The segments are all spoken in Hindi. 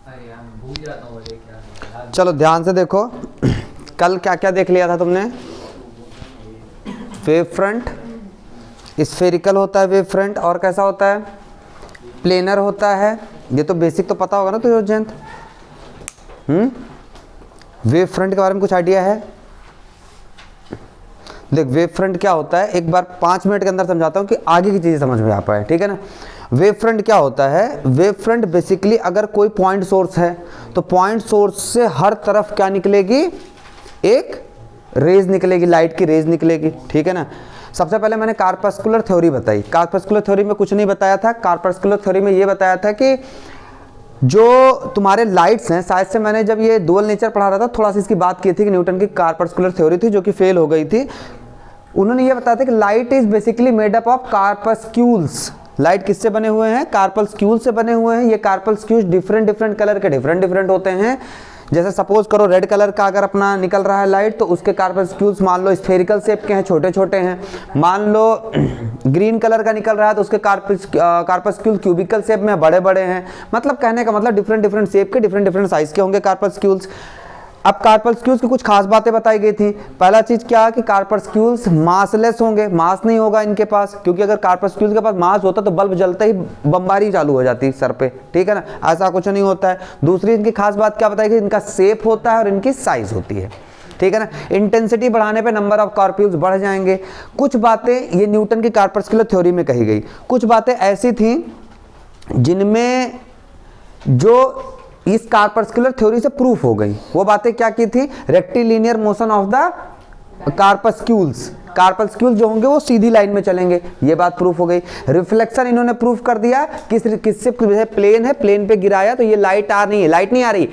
अरे यार भूल जाता हूँ अरे क्या। चलो ध्यान से देखो, कल क्या क्या देख लिया था तुमने? वेव फ्रंट, स्फेरिकल होता है वेव फ्रंट, और कैसा होता है? प्लेनर होता है। ये तो बेसिक तो पता होगा ना तुझे जयंत? वेव फ्रंट के बारे में कुछ आइडिया है? देख वेव फ्रंट क्या होता है, एक बार 5 मिनट के अंदर समझाता हूँ कि आगे की चीज़ें समझ में आ पाए, ठीक है ना। वेव फ्रंट क्या होता है? वेव फ्रंट बेसिकली अगर कोई पॉइंट सोर्स है तो पॉइंट सोर्स से हर तरफ क्या निकलेगी? एक रेज निकलेगी, लाइट की रेज निकलेगी, ठीक है ना। सबसे पहले मैंने कार्पस्कुलर थ्योरी बताई। कार्पस्कुलर थ्योरी में कुछ नहीं बताया था। कार्पस्कुलर थ्योरी में ये बताया था कि जो तुम्हारे लाइट्स हैं, शायद से मैंने जब ये डुअल नेचर पढ़ा रहा था थोड़ा सा इसकी बात की थी कि न्यूटन की कार्पस्कुलर थ्योरी थी जो कि फेल हो गई थी। उन्होंने ये बताया था कि light is basically made up of corpuscles. Light किससे बने हुए हैं? कार्पस्क्यूल से बने हुए हैं। ये कार्पस्क्यूल्स डिफरेंट कलर के डिफरेंट होते हैं। जैसे सपोज करो रेड कलर का अगर अपना निकल रहा है लाइट, तो उसके कार्पस्क्यूल्स मान लो स्फेरिकल शेप के हैं, छोटे छोटे हैं। मान लो ग्रीन कलर का निकल रहा है तो उसके कार्पस्क्यूल क्यूबिकल शेप में बड़े बड़े हैं। मतलब कहने का मतलब डिफरेंट शेप के डिफरेंट साइज के होंगे कार्पस्क्यूल्स। अब कार्पस्क्यूल्स की कुछ खास बातें बताई गई थी। पहला चीज क्या कि कार्पस्क्यूल्स मासलेस होंगे, मास नहीं होगा इनके पास, क्योंकि अगर कार्पस्क्यूल्स के पास मास होता तो बल्ब जलते ही बमबारी चालू हो जाती सर पे, ठीक है ना। ऐसा कुछ नहीं होता है। दूसरी इनकी खास बात क्या बताई गई? इनका शेप होता है और इनकी साइज होती है, ठीक है ना। इंटेंसिटी बढ़ाने पे नंबर ऑफ कार्पस्क्यूल्स बढ़ जाएंगे। कुछ बातें ये न्यूटन की कार्पस्कुलर थ्योरी में कही गई। कुछ बातें ऐसी थी जिनमें जो इस कार्पस्कुलर थ्योरी से प्रूफ हो गई। वो बातें क्या की थी? Rectilinear motion of the corpuscles. Corpuscles जो होंगे वो सीधी लाइन में चलेंगे, ये बात प्रूफ हो गई। रिफ्लेक्शन इन्होंने प्रूफ कर दिया। किससे? प्लेन है, प्लेन पे गिराया तो ये लाइट आ रही है, लाइट नहीं आ रही,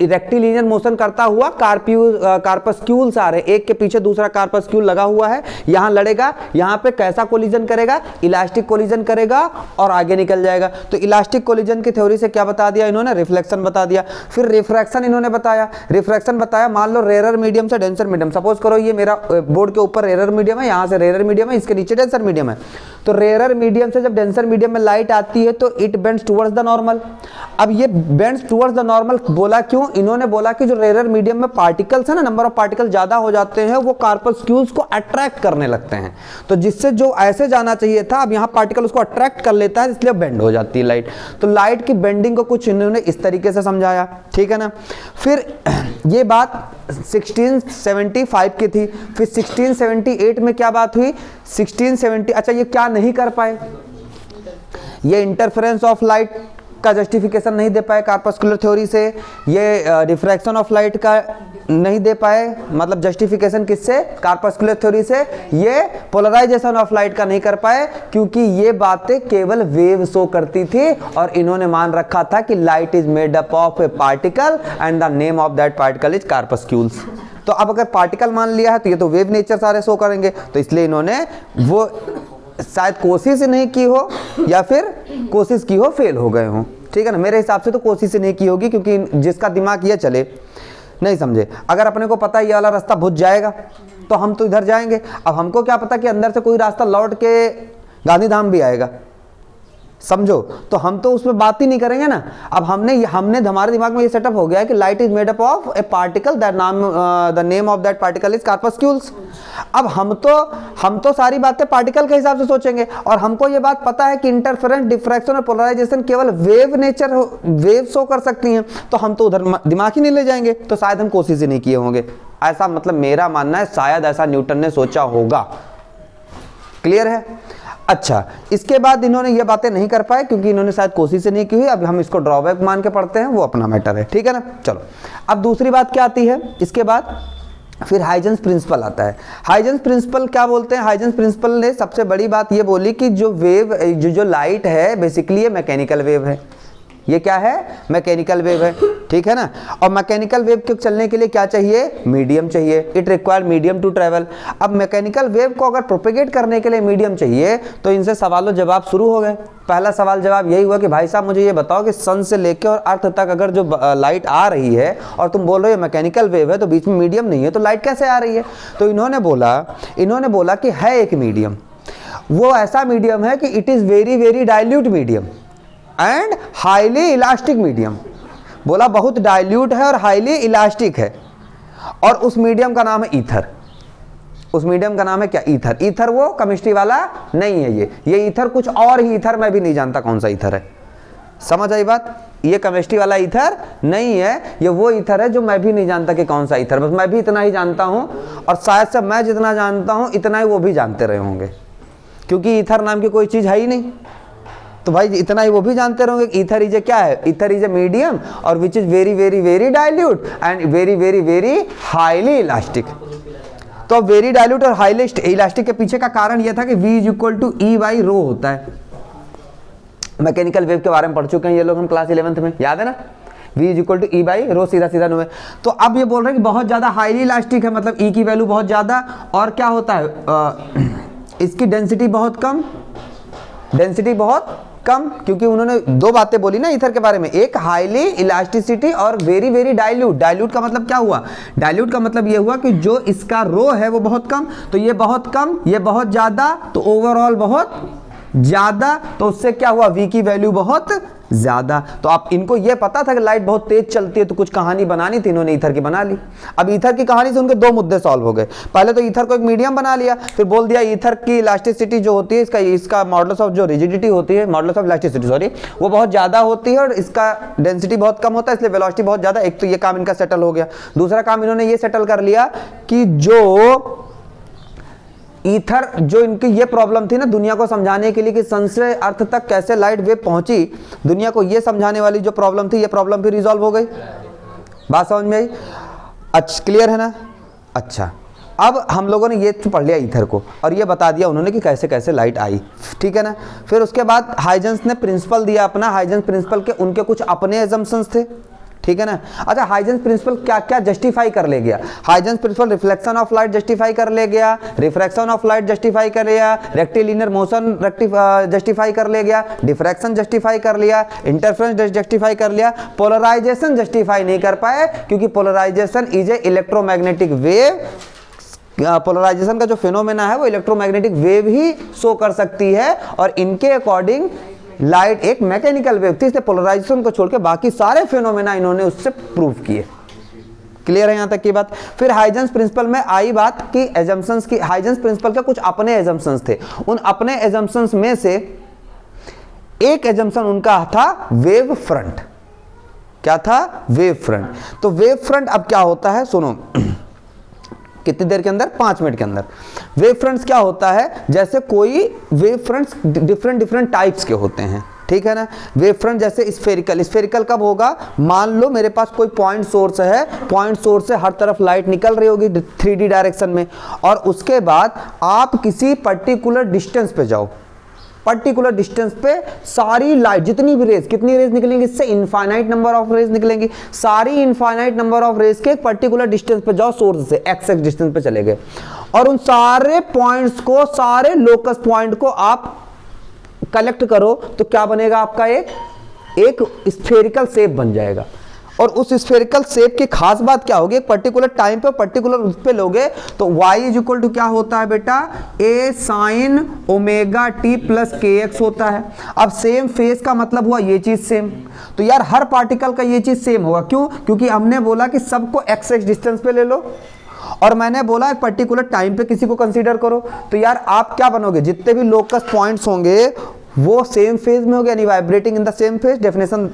रेक्टिलिनियर मोशन करता हुआ कार्पस्क्यूल्स आ रहे, एक के पीछे दूसरा कार्पस्क्यूल लगा हुआ है। यहां लड़ेगा, यहां पे कैसा कोलिजन करेगा? इलास्टिक कोलिजन करेगा और आगे निकल जाएगा। तो इलास्टिक कोलिजन की थ्योरी से क्या बता दिया इन्होंने? रिफ्लेक्शन बता दिया। फिर रिफ्रैक्शन इन्होंने बताया। रिफ्रैक्शन बताया, मान लो रेयर मीडियम से डेंसर मीडियम, सपोज करो ये मेरा बोर्ड के ऊपर रेयर मीडियम है, यहां से रेयर मीडियम है, इसके नीचे डेंसर मीडियम है। तो रेयर मीडियम से जब डेंसर मीडियम में लाइट आती है तो it bends towards the normal. अब ये बेंड्स टुवर्ड्स द नॉर्मल बोला क्यों? इन्होंने बोला कि जो रेयर मीडियम में पार्टिकल्स है ना, नंबर ऑफ पार्टिकल ज्यादा हो जाते हैं, वो कार्पस्क्यूल्स को अट्रैक्ट करने लगते हैं। तो जिससे जो ऐसे जाना चाहिए था, अब यहां पार्टिकल उसको अट्रैक्ट कर लेता है, इसलिए बेंड हो जाती है लाइट। तो लाइट की बेंडिंग को कुछ इन्होंने इस तरीके से समझाया, ठीक है ना। फिर ये बात 1675 की थी। फिर 1678 में क्या बात हुई? 1670, अच्छा ये क्या नहीं कर पाए? ये इंटरफेरेंस ऑफ लाइट का जस्टिफिकेशन नहीं दे पाए कार्पस्कुलर थ्योरी से। ये डिफ्रैक्शन ऑफ लाइट का नहीं दे पाए, मतलब जस्टिफिकेशन किससे? कार्पस्कुलर थ्योरी से। ये पोलराइजेशन ऑफ लाइट का नहीं कर पाए क्योंकि ये बातें केवल वेव शो करती थी और इन्होंने मान रखा था कि light is made up of a particle and the name of that particle is corpuscles. तो अब अगर पार्टिकल मान लिया है तो ये तो वेव नेचर सारे शो करेंगे, तो इसलिए इन्होंने वो शायद कोशिश नहीं की हो या फिर कोशिश की हो फेल हो गए हो, ठीक है ना। मेरे हिसाब से तो कोशिश नहीं की होगी, क्योंकि जिसका दिमाग ये चले नहीं समझे। अगर अपने को पता ये वाला रास्ता बुझ जाएगा तो हम तो इधर जाएंगे। अब हमको क्या पता कि अंदर से कोई रास्ता लौट के गांधीधाम भी आएगा, समझो, तो हम तो उसमें बात ही नहीं करेंगे ना। अब हमने हमारे दिमाग में ये सेटअप हो गया है कि light is made up of a particle that the name of that particle is corpuscles. अब हम तो सारी बातें पार्टिकल के हिसाब से सोचेंगे, और हमको ये बात पता है कि इंटरफेरेंस, डिफ्रैक्शन और पोलराइजेशन केवल वेव शो कर सकती हैं, तो हम तो उधर दिमाग ही नहीं ले जाएंगे, तो शायद हम कोशिश ही नहीं किए होंगे। ऐसा मतलब मेरा मानना है, शायद ऐसा न्यूटन ने सोचा होगा। क्लियर है? अच्छा, इसके बाद इन्होंने ये बातें नहीं कर पाए क्योंकि इन्होंने शायद कोशिश से नहीं की हुई। अब हम इसको ड्रॉबैक मान के पढ़ते हैं, वो अपना मैटर है, ठीक है ना। चलो, अब दूसरी बात क्या आती है इसके बाद? फिर हाइजेंस प्रिंसिपल आता है। हाइजेंस प्रिंसिपल क्या बोलते हैं? हाइजेंस प्रिंसिपल ने सबसे बड़ी बात ये बोली कि जो लाइट है बेसिकली ये मैकेनिकल वेव है। ये क्या है? मैकेनिकल वेव है, ठीक है ना। और मैकेनिकल वेव के चलने के लिए क्या चाहिए? मीडियम चाहिए। It require medium to travel. अब मैकेनिकल वेव को अगर प्रोपेगेट करने के लिए मीडियम चाहिए, तो इनसे सवालों जवाब शुरू हो गए। पहला सवाल जवाब यही हुआ कि भाई साहब मुझे ये बताओ कि सन से लेकर और अर्थ तक अगर जो लाइट आ रही है और तुम बोल रहे हो मैकेनिकल वेव है, तो बीच में मीडियम नहीं है, तो लाइट कैसे आ रही है? तो इन्होंने बोला कि है एक मीडियम। वो ऐसा मीडियम है कि it is very very dilute medium and highly elastic medium. बोला बहुत डाइल्यूट है और हाईली इलास्टिक है, और उस मीडियम का नाम है ईथर। उस मीडियम का नाम है क्या? ईथर। ईथर वो केमिस्ट्री वाला नहीं है, ये ईथर कुछ और ही ईथर, मैं भी नहीं जानता कौन सा ईथर है। समझ आई बात? ये केमिस्ट्री वाला ईथर नहीं है, ये वो ईथर है जो मैं भी नहीं जानता कि कौन सा ईथर। बस मैं भी इतना ही जानता हूं, और शायद से मैं जितना जानता हूं इतना ही वो भी जानते रहे होंगे, क्योंकि ईथर नाम की कोई चीज है ही नहीं। तो भाई इतना ही वो भी जानते रहोगे कि ईथर इज क्या है? ईथर इज ए मीडियम और which is very very very dilute and very very very highly elastic. तो वेरी डाइल्यूट और हाईली इलास्टिक के पीछे का कारण यह था कि V = E/ρ होता है। मैकेनिकल वेव के बारे में पढ़ चुके हैं ये लोग हम क्लास 11th में, याद है ना? V = E/ρ, सीधा सीधा नो है। तो अब ये बोल रहे हैं कि बहुत ज्यादा हाईली इलास्टिक है, मतलब E की वैल्यू बहुत ज्यादा, और क्या होता है इसकी डेंसिटी बहुत कम, डेंसिटी बहुत कम, क्योंकि उन्होंने दो बातें बोली ना ईथर के बारे में, एक हाईली इलास्टिसिटी और वेरी वेरी डाइल्यूट। डाइल्यूट का मतलब क्या हुआ? डाइल्यूट का मतलब ये हुआ कि जो इसका रो है वो बहुत कम, तो ये बहुत कम, ये बहुत ज्यादा, तो ओवरऑल बहुत ज्यादा, तो उससे क्या हुआ? V की वैल्यू बहुत ज्यादा। तो आप इनको ये पता था कि लाइट बहुत तेज चलती है, तो कुछ कहानी बनानी थी, इन्होंने ईथर की बना ली। अब ईथर की कहानी से उनके दो मुद्दे सॉल्व हो गए। पहले तो ईथर को एक मीडियम बना लिया, फिर बोल दिया ईथर की इलास्टिसिटी जो होती है, इसका मॉडुलस ऑफ जो रिजिडिटी होती है, मॉडुलस ऑफ इलास्टिसिटी सॉरी, वो बहुत ज्यादा होती है और इसका डेंसिटी बहुत कम होता है, इसलिए वेलोसिटी बहुत ज्यादा। एक तो ये काम इनका सेटल हो गया। दूसरा काम इन्होंने ये सेटल कर लिया कि जो ईथर, जो इनकी ये प्रॉब्लम थी ना दुनिया को समझाने के लिए कि सन से अर्थ तक कैसे लाइट वेव पहुंची, दुनिया को ये समझाने वाली जो प्रॉब्लम थी, ये प्रॉब्लम भी रिजॉल्व हो गई। बात समझ में आई? अच्छा, क्लियर है ना? अच्छा, अब हम लोगों ने ये पढ़ लिया ईथर को, और ये बता दिया उन्होंने कि कैसे कैसे लाइट आई, ठीक है ना? फिर उसके बाद हाइजेंस ने प्रिंसिपल दिया अपना। हाइजेंस प्रिंसिपल के उनके कुछ अपने एजम्पशंस थे, ठीक है ना? अच्छा, हाइजेंस प्रिंसिपल क्या क्या जस्टिफाई कर ले गया? Huygens principle reflection of light justify कर ले गया, रिफ्रैक्शन ऑफ लाइट जस्टिफाई कर लिया, रेक्टिलिनियर मोशन जस्टिफाई कर ले गया, डिफ्रैक्शन जस्टिफाई कर लिया, इंटरफेरेंस जस्टिफाई कर लिया, पोलराइजेशन जस्टिफाई नहीं कर पाए, क्योंकि polarization is a electromagnetic wave. Polarization का जो फिनोमेना है वो इलेक्ट्रोमैग्नेटिक वेव ही शो कर सकती है, और इनके अकॉर्डिंग लाइट एक मैकेनिकल वेव थी, इसलिए पोलराइजेशन को छोड़ के बाकी सारे फिनोमेना इन्होंने उससे प्रूव किए। क्लियर है यहां तक की बात? फिर हाइजेंस प्रिंसिपल में आई बात कि एजम्पशंस की। हाइजेंस प्रिंसिपल के कुछ अपने एजम्पशंस थे, उन अपने एजम्पशंस में से एक एजम्पशन उनका था वेव फ्रंट। क्या था? Wave front. तो वेव फ्रंट अब क्या होता है सुनो, कितनी देर के अंदर? 5 मिनट के अंदर। वेव फ्रंट्स क्या होता है? जैसे कोई wave fronts different different types के होते हैं, ठीक है ना? वेव फ्रंट जैसे स्फेरिकल। स्फेरिकल कब होगा? मान लो मेरे पास कोई पॉइंट सोर्स है, पॉइंट सोर्स से हर तरफ लाइट निकल रही होगी 3D डायरेक्शन में, और उसके बाद आप किसी पर्टिकुलर डिस्टेंस पे जाओ, पर्टिकुलर डिस्टेंस पे सारी लाइट, जितनी भी रेज, कितनी रेज निकलेंगी? इससे इनफाइनाइट नंबर ऑफ रेज निकलेंगी। सारी इनफाइनाइट नंबर ऑफ रेज के एक पर्टिकुलर डिस्टेंस पे जाओ, सोर्स से एक्स डिस्टेंस पे चले गए, और उन सारे पॉइंट्स को, सारे लोकस पॉइंट को आप कलेक्ट करो, तो क्या बनेगा आपका? एक स्फेरिकल शेप बन जाएगा। और उस स्फेरिकल शेप की खास बात क्या होगी? एक पर्टिकुलर टाइम पे पर्टिकुलर उस पे लोगे तो y = क्या होता है बेटा? a sin ωt + kx होता है। अब सेम फेस का मतलब हुआ ये चीज सेम, तो यार हर पार्टिकल का ये चीज सेम होगा। क्यों? क्योंकि हमने बोला कि सबको x डिस्टेंस पे ले लो, और मैंने बोला एक पर्टिकुलर टाइम पे किसी को कंसीडर करो। तो यार आप क्या बनोगे? जितने भी लोकस पॉइंट्स होंगे वो सेम फेज में होंगे, यानी vibrating in the same phase. Definition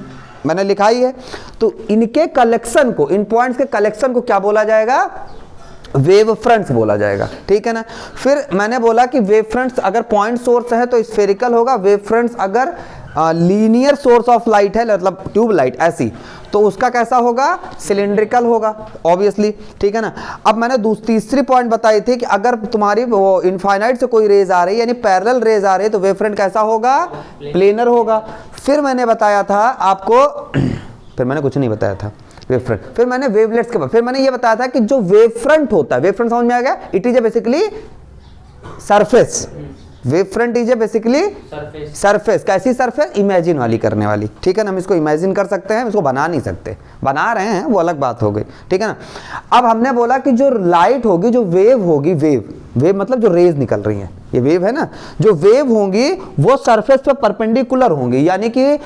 मैंने लिखा ही है। तो इनके कलेक्शन को, इन पॉइंट्स के कलेक्शन को क्या बोला जाएगा? वेव फ्रंट्स बोला जाएगा, ठीक है ना? फिर मैंने बोला कि वेव फ्रंट्स अगर पॉइंट सोर्स है तो स्फेरिकल होगा, वेव फ्रंट्स अगर लीनियर सोर्स ऑफ लाइट है, मतलब ट्यूब लाइट ऐसी, तो उसका कैसा होगा? सिलिंड्रिकल होगा ऑब्वियसली, ठीक है ना? अब मैंने तीसरी पॉइंट बताई थी कि अगर तुम्हारी वो इनफाइनाइट से कोई रेज आ रही है, यानी पैरेलल रेज आ रही है, तो वेव फ्रंट कैसा होगा? प्लेनर होगा। फिर मैंने बताया था आपको फिर मैंने कुछ नहीं बताया था वेव फ्रंट, फिर मैंने वेवलेट्स के बाद फिर मैंने ये बताया था कि जो वेव फ्रंट होता है, वेव फ्रंट समझ में आ गया? It is a basically surface. Wave front is a basically surface. कैसी सरफेस? इमेजिन वाली करने वाली, ठीक है ना? हम इसको इमेजिन कर सकते हैं, इसको बना नहीं सकते, बना रहे हैं वो अलग बात हो गई, ठीक है ना? अब हमने बोला कि जो लाइट होगी, जो वेव होगी, वेव मतलब जो रेज निकल रही हैं, ये वेव है ना, जो वेव होंगी वो सरफेस पे परपेंडिकुलर होंगी, यानी कि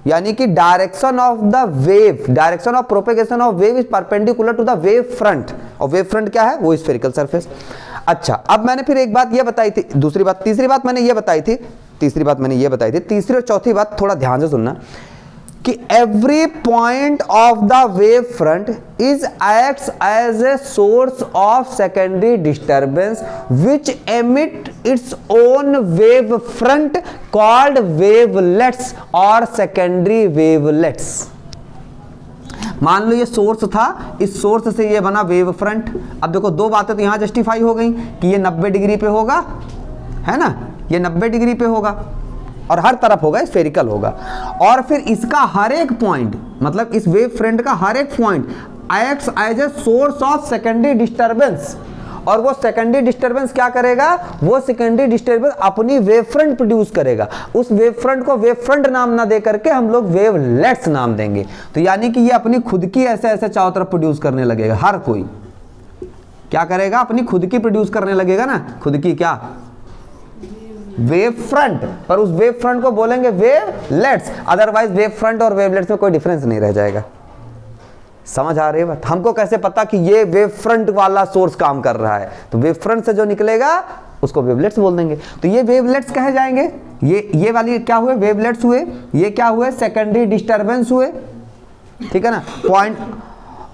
यानी कि direction of the wave, direction of propagation of wave is perpendicular to the wave front, और वेव फ्रंट क्या है, वो स्फेरिकल सरफेस। अच्छा, अब मैंने फिर एक बात ये बताई थी, दूसरी बात, तीसरी बात मैंने ये बताई थी, तीसरी बात मैंने ये बताई थी, तीसरी और चौथी बात थोड़ा ध्यान से सुनना कि every point of the wave front is acts as a source of secondary disturbance which emit its own wave front called wavelets और सेकेंडरी वेवलेट्स। मान लो ये सोर्स था, इस सोर्स से ये बना वेव फ्रंट। अब देखो दो बातें तो यहां जस्टिफाई हो गई कि ये 90 डिग्री पे होगा, है ना, ये 90 डिग्री पे होगा और हर तरफ होगा, स्फेरिकल होगा, और फिर इसका हर एक पॉइंट, मतलब इस वेव फ्रंट का हर एक point acts as a source of secondary disturbance, और वो सेकेंडरी डिस्टर्बेंस क्या करेगा, वो सेकेंडरी डिस्टर्बेंस अपनी वेव फ्रंट प्रोड्यूस करेगा। उस वेव फ्रंट को वेव फ्रंट नाम ना दे करके हम लोग वेवलेट्स नाम देंगे। तो यानी कि ये अपनी खुद की ऐसे ऐसे चारों तरफ प्रोड्यूस करने लगेगा, हर कोई क्या करेगा, अपनी खुद की प्रोड्यूस करने लगेगा ना, खुद की क्या, वेव फ्रंट, पर उस वेव फ्रंट को बोलेंगे वेवलेट्स, अदरवाइज वेव फ्रंट और वेवलेट्स में कोई डिफरेंस नहीं रह जाएगा। समझ आ रही है बात? हमको कैसे पता कि ये वेव फ्रंट वाला सोर्स काम कर रहा है, तो वेव फ्रंट से जो निकलेगा उसको वेवलेट्स बोल देंगे। तो ये वेवलेट्स कहे जाएंगे, ये वाली क्या हुए, वेवलेट्स हुए, ये क्या हुए, सेकेंडरी डिस्टर्बेंस हुए, ठीक है ना, पॉइंट,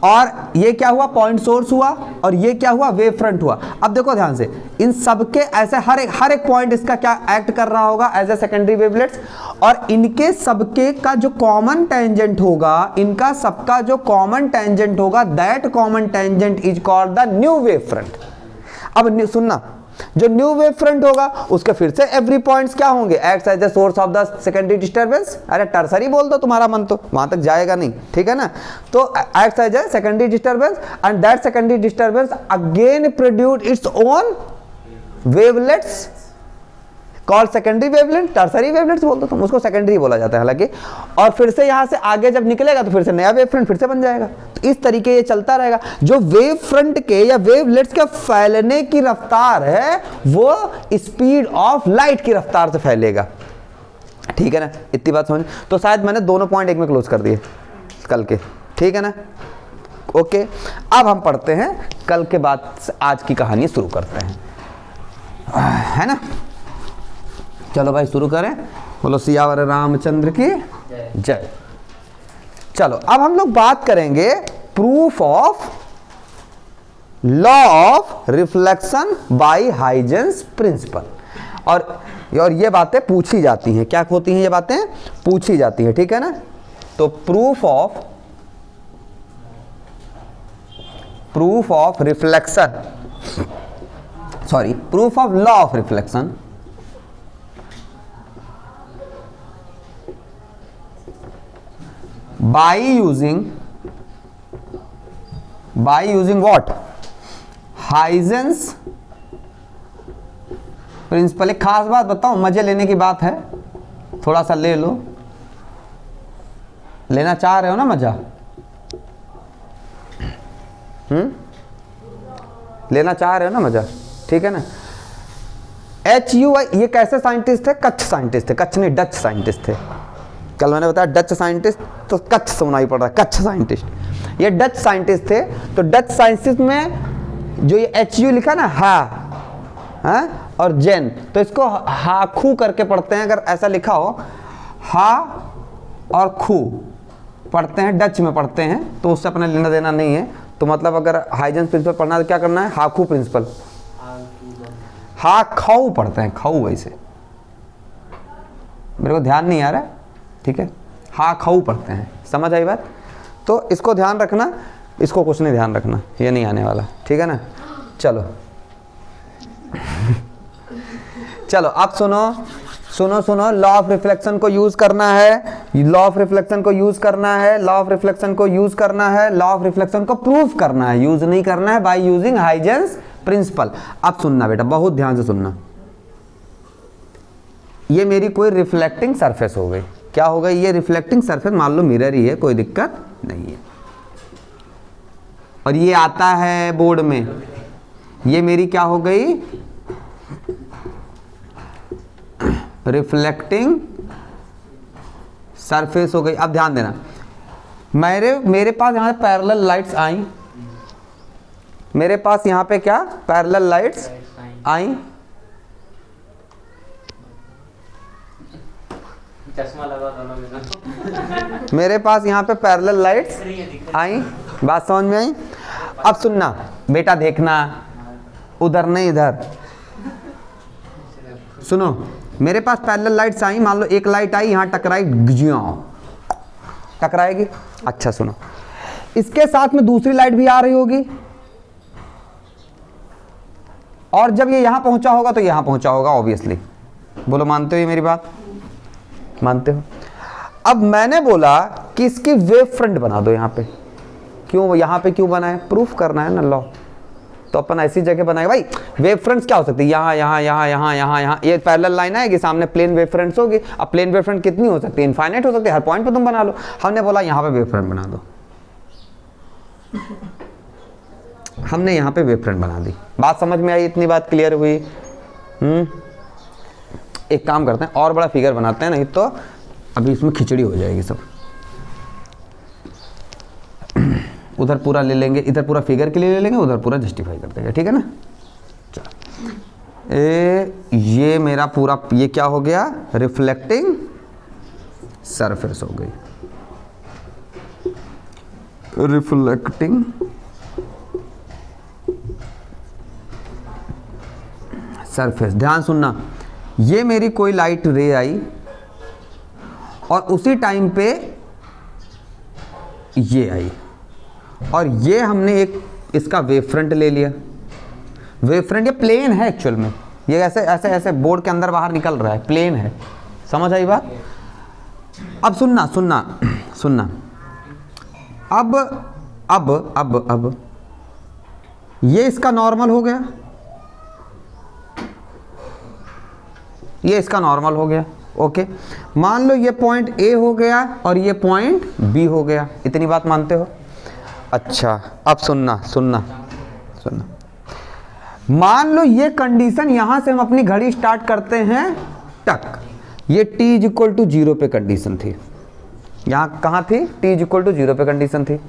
और ये क्या हुआ, पॉइंट सोर्स हुआ, और ये क्या हुआ, वेव फ्रंट हुआ। अब देखो ध्यान से, इन सबके ऐसे हर एक पॉइंट इसका क्या एक्ट कर रहा होगा एज ए सेकेंडरी वेवलेट्स, और इनके सबके का जो कॉमन टेंजेंट होगा, इनका सबका जो कॉमन टेंजेंट होगा, that common tangent is called the new wave front. अब सुनना, जो न्यू वेव फ्रंट होगा उसके फिर से एवरी पॉइंट्स क्या होंगे, acts as the source of the secondary disturbance. अरे टर्सरी बोल दो, तुम्हारा मन तो वहां तक जाएगा नहीं, ठीक है ना। तो acts as a secondary disturbance and that secondary disturbance again produce its own wavelets called secondary wavelet, tertiary wavelets बोल दो तुम, उसको सेकेंडरी बोला जाता है हालांकि। और फिर से यहां से आगे जब निकलेगा तो फिर से नया वेव फ्रंट फिर से बन जाएगा। तो इस तरीके ये चलता रहेगा। जो वेव फ्रंट के या वेवलेट्स के फैलने की रफ्तार है वो स्पीड ऑफ लाइट की रफ्तार से फैलेगा, ठीक है ना, इतनी बात समझ। तो शायद मैंने दोनों पॉइंट एक में क्लोज कर दिए कल के, ठीक है ना, ओके। अब हम पढ़ते हैं कल के बाद आज की कहानी शुरू करते हैं, है ना। चलो भाई शुरू करें, बोलो सियावर रामचंद्र की जय। चलो अब हम लोग बात करेंगे proof of law of reflection by Huygens principle. और ये बातें पूछी जाती हैं, क्या होती हैं ये बातें, पूछी जाती है, ठीक है ना। तो proof of reflection, sorry, proof of law of reflection by using what, Huygens principle. एक खास बात बताओ, मजे लेने की बात है, थोड़ा सा ले लो, लेना चाह रहे हो ना मजा, लेना चाह रहे हो ना मजा, ठीक है ना। HUI ये कैसे साइंटिस्ट थे, कच्छ साइंटिस्ट थे, कच्छ नहीं डच साइंटिस्ट थे। कल मैंने बताया डच साइंटिस्ट, तो कच्छ सुनाई पड़ रहा है, कच्छ साइंटिस्ट। ये डच साइंटिस्ट थे। तो डच साइंटिस्ट में जो ये HU लिखा ना, हा और जेन, तो इसको हाखू करके पढ़ते हैं। अगर ऐसा लिखा हो हा और खू पढ़ते हैं, डच में पढ़ते हैं, तो उससे अपना लेना देना नहीं है। तो मतलब अगर हाइजेंस प्रिंसिपल पढ़ना है तो क्या करना है, हाखू प्रिंसिपल, हा खाऊ पढ़ते हैं, खाऊ, वैसे मेरे को ध्यान नहीं आ रहा है, ठीक है, हा खाऊ पढ़ते हैं, समझ आई बात। तो इसको ध्यान रखना, इसको कुछ नहीं ध्यान रखना, ये नहीं आने वाला, ठीक है ना। चलो चलो अब सुनो, लॉ ऑफ रिफ्लेक्शन को यूज करना है, लॉ ऑफ रिफ्लेक्शन को यूज करना है, लॉ ऑफ रिफ्लेक्शन को यूज करना है, लॉ ऑफ रिफ्लेक्शन को प्रूफ करना है, यूज नहीं करना है बाय यूजिंग हाइजेंस प्रिंसिपल। अब सुनना बेटा, बहुत ध्यान से सुनना। ये मेरी कोई रिफ्लेक्टिंग सरफेस हो गई, क्या हो गई, ये रिफ्लेक्टिंग सरफेस, मान लो मिरर ही है, कोई दिक्कत नहीं है। और ये आता है बोर्ड में, ये मेरी क्या हो गई, रिफ्लेक्टिंग सरफेस हो गई। अब ध्यान देना, मेरे पास यहाँ पैरेलल लाइट्स आई, मेरे पास यहाँ पे क्या पैरेलल लाइट्स आई, चश्मा लगा दोनों में। मेरे पास यहाँ पे पैरेलल लाइट्स आई, बात समझ में आई। अब सुनना बेटा, देखना उधर नहीं इधर, सुनो। मेरे पास पैरेलल लाइट्स आई, मान लो एक लाइट आई यहाँ टकराई, टकराएगी। अच्छा सुनो, इसके साथ में दूसरी लाइट भी आ रही होगी, और जब ये यहां पहुंचा होगा तो यहां पहुंचा होगा ऑब्वियसली। बोलो मानते हो ये मेरी बात? मानते हो? अब मैंने बोला कि इसकी वेव फ्रंट बना दो यहां पे। क्यों यहां पे क्यों बनाए? प्रूफ करना है ना लॉ, तो अपन ऐसी जगह बनाएगा भाई। वेव फ्रंट्स क्या हो सकती है? यहाँ यहाँ यहाँ यहाँ यहाँ यहाँ, ये पैरेलल लाइन आएगी, सामने प्लेन वेव फ्रंट्स होगी। अब प्लेन वेव फ्रंट कितनी हो सकती है? इनफाइनाइट हो सकती है, हर पॉइंट पे तुम बना लो। हमने बोला यहाँ पे वेव फ्रंट बना दो, हमने यहाँ पे वेव फ्रंट बना दी। बात समझ में आई? इतनी बात क्लियर हुई? एक काम करते हैं, और बड़ा फिगर बनाते हैं, नहीं तो अभी इसमें खिचड़ी हो जाएगी सब। उधर पूरा ले लेंगे, इधर पूरा फिगर के लिए ले लेंगे, उधर पूरा जस्टिफाई कर देंगे, ठीक है ना? चलो, ये मेरा पूरा ये क्या हो गया? रिफ्लेक्टिंग सरफेस हो गई, रिफ्लेक्टिंग सरफेस। ध्यान सुनना, ये मेरी कोई लाइट रे आई और उसी टाइम पे ये आई, और ये हमने एक इसका वेव फ्रंट ले लिया। वेव फ्रंट ये प्लेन है एक्चुअल में, ये ऐसे ऐसे ऐसे बोर्ड के अंदर बाहर निकल रहा है, प्लेन है। समझ आई बात? अब सुनना सुनना सुनना, अब ये इसका नॉर्मल हो गया, ये इसका नॉर्मल हो गया, ओके। मान लो ये पॉइंट ए हो गया और ये पॉइंट बी हो गया। इतनी बात मानते हो? अच्छा, अब सुनना सुनना सुनना, मान लो ये कंडीशन यहां से हम अपनी घड़ी स्टार्ट करते हैं टक, ये t इक्वल टू 0 पे कंडीशन थी। यहाँ कहाँ थी? t इक्वल टू 0 पे कंडीशन थी।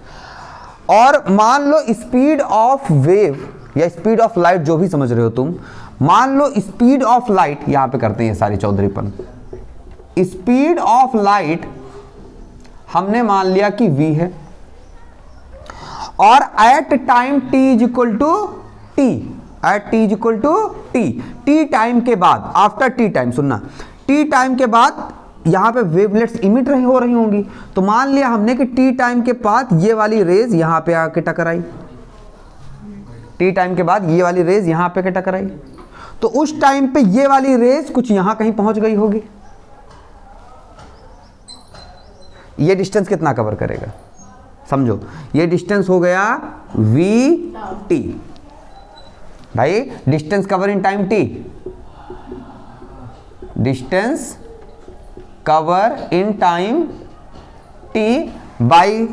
और मान लो स्पीड ऑफ वेव या स्पीड ऑफ लाइट, जो भी समझ रहे हो तुम, मान लो स्पीड ऑफ लाइट, यहां पे करते हैं सारी चौधरीपन। स्पीड ऑफ लाइट हमने मान लिया कि v है, और at time t equal to T, at t equal to T time के बाद, आफ्टर टी टाइम, सुनना, टी टाइम के बाद यहां पे वेवलेट्स इमिट हो रही होंगी। तो मान लिया हमने कि टी टाइम के बाद ये वाली रेज यहां पे आके टकराई, टी टाइम के बाद ये वाली रेज यहां पे टकराई, तो उस टाइम पे ये वाली रेज कुछ यहां कहीं पहुंच गई होगी। ये डिस्टेंस कितना कवर करेगा? समझो, ये डिस्टेंस हो गया वी टी। भाई distance cover in time T, distance cover in time T by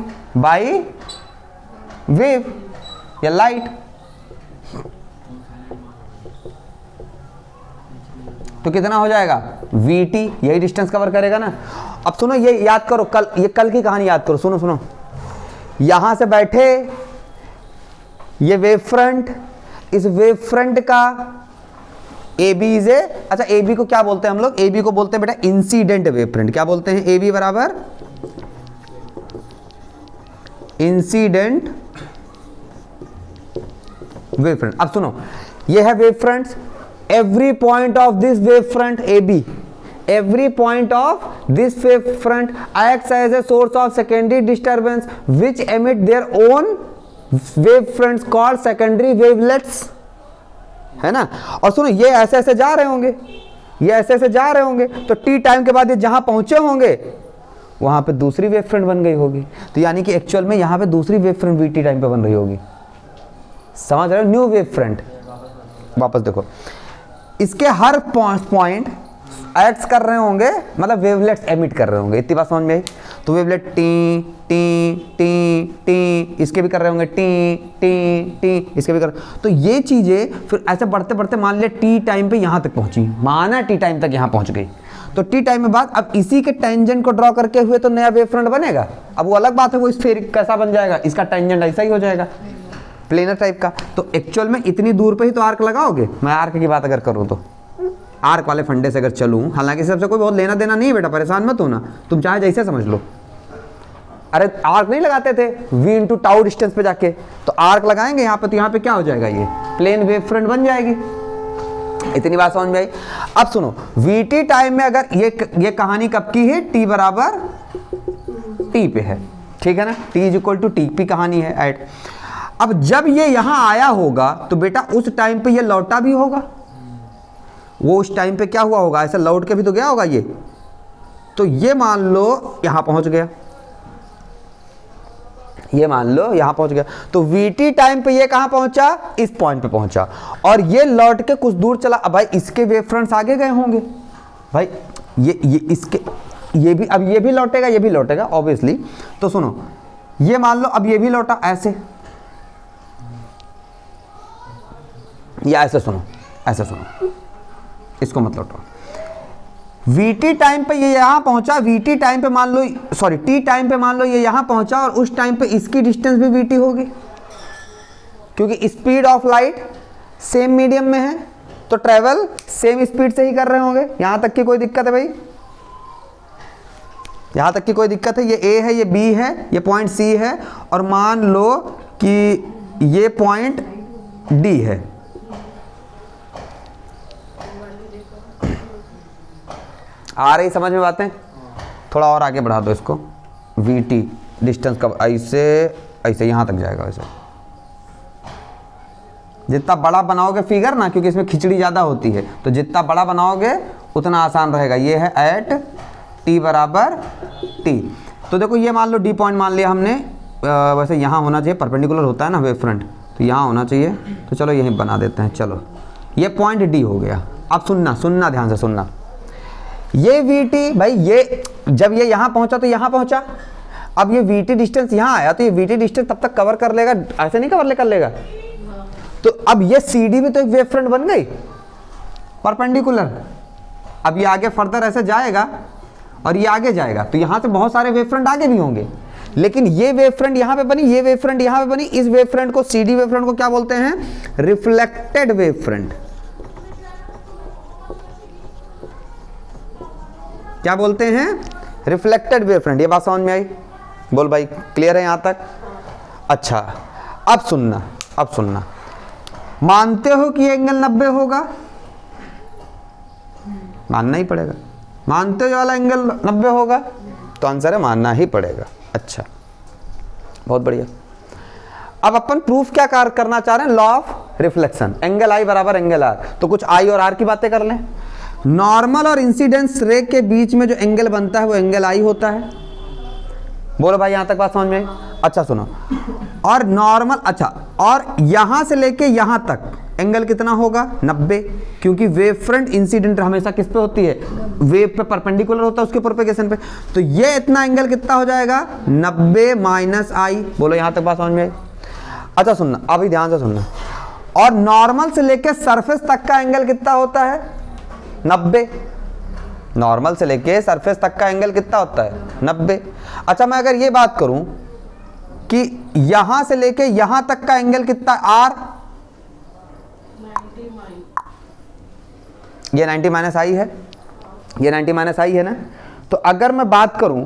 wave या लाइट। तो कितना हो जाएगा? वी टी, यही डिस्टेंस कवर करेगा ना। अब सुनो, ये याद करो, कल की कहानी याद करो। सुनो सुनो, यहां से बैठे, ये वेव फ्रंट, इस वेव फ्रंट का ए बी इज ए, अच्छा ए बी को क्या बोलते हैं हम लोग? ए बी को बोलते हैं बेटा इंसिडेंट वेव फ्रंट। क्या बोलते हैं? ए बी बराबर इंसिडेंट वेव फ्रंट। अब सुनो, ये है wave fronts, every point of this wave front AB, every point of this wave front acts as a source of secondary disturbance which emit their own wave fronts called secondary wavelets, है ना। और सुनो, ये ऐसे ऐसे जा रहे होंगे, ये ऐसे ऐसे जा रहे होंगे, तो टी टाइम के बाद ये जहां पहुंचे होंगे वहां पे दूसरी वेव फ्रंट बन गई होगी। तो यानी कि एक्चुअल में यहां पे दूसरी wave front we T time पे बन रही होगी। समझ रहे हो? New wave front. वापस देखो, इसके हर पॉइंट एक्ट कर रहे होंगे, मतलब वेवलेट्स एमिट कर रहे होंगे। इतनी बात समझ में आई? तो wavelet T T T T, इसके भी कर रहे होंगे, टी टी टी, इसके भी कर। तो ये चीजें फिर ऐसे बढ़ते बढ़ते मान लिया टी टाइम पे यहां तक पहुंची, माना टी टाइम तक यहां पहुंच गई, तो टी टाइम में बाद अब इसी के टेंजेंट को ड्रॉ करके हुए तो नया वेव फ्रंट बनेगा। अब वो अलग बात है वो स्फेरिक कैसा बन जाएगा, इसका टेंजेंट ऐसा ही हो जाएगा प्लेनर टाइप का। तो एक्चुअल में इतनी दूर पे ही तो आर्क लगाओगे। मैं आर्क की बात अगर करूँ तो आर्क वाले फंडे से अगर चलूँ, हालांकि सबसे कोई बहुत लेना देना नहीं बेटा, परेशान मत होना, तुम चाहे जैसे समझ लो। अरे आर्क नहीं लगाते थे v इंटू टाउ डिस्टेंस पे जाके, तो आर्क लगाएंगे यहाँ पे, तो यहाँ पे क्या हो जाएगा, ये प्लेन वेव फ्रंट बन जाएगी। इतनी बात समझ में आई। अब सुनो vt टाइम में अगर ये कहानी कब की है, t बराबर t पे है, ठीक है ना, t is equal to T P कहानी है एट। अब जब ये यहां आया होगा तो बेटा उस टाइम पे ये लौटा भी होगा, वो उस टाइम पे क्या हुआ होगा, ऐसा लौट के भी तो गया होगा ये। तो ये मान लो यहां पहुंच गया, ये मान लो यहां पहुंच गया, तो vt टाइम पे ये कहां पहुंचा, इस पॉइंट पे पहुंचा, और ये लौट के कुछ दूर चला। अब भाई इसके वेव फ्रंट्स आगे गए होंगे भाई, ये इसके ये भी, अब ये भी लौटेगा, ये भी लौटेगा ऑब्वियसली। तो सुनो ये मान लो अब ये भी लौटा ऐसे, या ऐसे सुनो, ऐसे सुनो, इसको मत लौटो। vt टाइम पे ये यहां पहुंचा, vt टाइम पे मान लो, सॉरी t टाइम पे मान लो ये यहां पहुंचा, और उस टाइम पे इसकी डिस्टेंस भी vt होगी, क्योंकि speed of light same medium में है, तो ट्रेवल सेम स्पीड से ही कर रहे होंगे। यहां तक की कोई दिक्कत है भाई, यहां तक की कोई दिक्कत है। ये a है, ये b है, ये पॉइंट c है, और मान लो कि ये पॉइंट d है। आ रही समझ में बातें, थोड़ा और आगे बढ़ा दो इसको, vt डिस्टेंस कब ऐसे ऐसे यहां तक जाएगा, वैसे जितना बड़ा बनाओगे फिगर ना, क्योंकि इसमें खिचड़ी ज़्यादा होती है, तो जितना बड़ा बनाओगे उतना आसान रहेगा। ये है एट t बराबर t। तो देखो ये मान लो d पॉइंट मान लिया हमने, वैसे यहाँ होना चाहिए, परपेंडिकुलर होता है ना वेव फ्रंट, तो यहाँ होना चाहिए, तो चलो यहीं बना देते हैं। चलो ये पॉइंट d हो गया। अब सुनना ध्यान से सुनना, ये vt भाई, ये जब ये यहाँ पहुँचा तो यहाँ पहुँचा, अब ये vt डिस्टेंस यहाँ आया, तो ये vt डिस्टेंस तब तक कवर कर लेगा, ऐसे नहीं कवर कर लेगा। तो अब ये CD भी तो एक वेव फ्रंट बन गई परपेंडिकुलर। अब ये आगे फर्दर ऐसे जाएगा और ये आगे जाएगा, तो यहाँ से बहुत सारे वेव फ्रंट आगे भी होंगे, लेकिन ये वेव फ्रंट यहाँ पे बनी, ये वेव फ्रंट यहाँ पे बनी। इस वेव फ्रंट को, CD वेव फ्रंट को क्या बोलते हैं, रिफ्लेक्टेड वेव फ्रंट। क्या बोलते हैं, रिफ्लेक्टेड वेव फ्रंट। ये बात समझ में आई, बोल भाई क्लियर है यहाँ तक। अच्छा अब सुनना, मानते हो कि एंगल 90 होगा, मानना ही पड़ेगा। मानते हो वाला एंगल 90 होगा, तो आंसर है मानना ही पड़ेगा। अच्छा बहुत बढ़िया। अब अपन प्रूफ क्या करना चाह रहे हैं, law of reflection, angle I बराबर एंगल आर। तो कुछ आई और आर की बातें कर लें। नॉर्मल और इंसिडेंस रे के बीच में जो एंगल बनता है वो एंगल आई होता है। बोलो भाई यहाँ तक बात समझ में आई। अच्छा सुनो, और नॉर्मल, अच्छा, और यहां से लेके यहां तक एंगल कितना होगा, 90, क्योंकि वेव फ्रंट इंसिडेंट हमेशा किस पे होती है, वेव पे परपेंडिकुलर होता है उसके प्रोपेगेशन पे। तो ये इतना एंगल कितना हो जाएगा, 90 माइनस आई। बोलो यहां तक बात समझ में आई। अच्छा सुनना, अभी ध्यान से सुनना, और नॉर्मल से लेके सरफेस तक का एंगल कितना होता है, 90। नॉर्मल से लेके सरफेस तक का एंगल कितना होता है, 90। अच्छा मैं अगर ये बात करूं कि यहां से लेके यहां तक का एंगल कितना, आर, ये 90 माइनस आई है, ये 90 माइनस आई है ना। तो अगर मैं बात करूं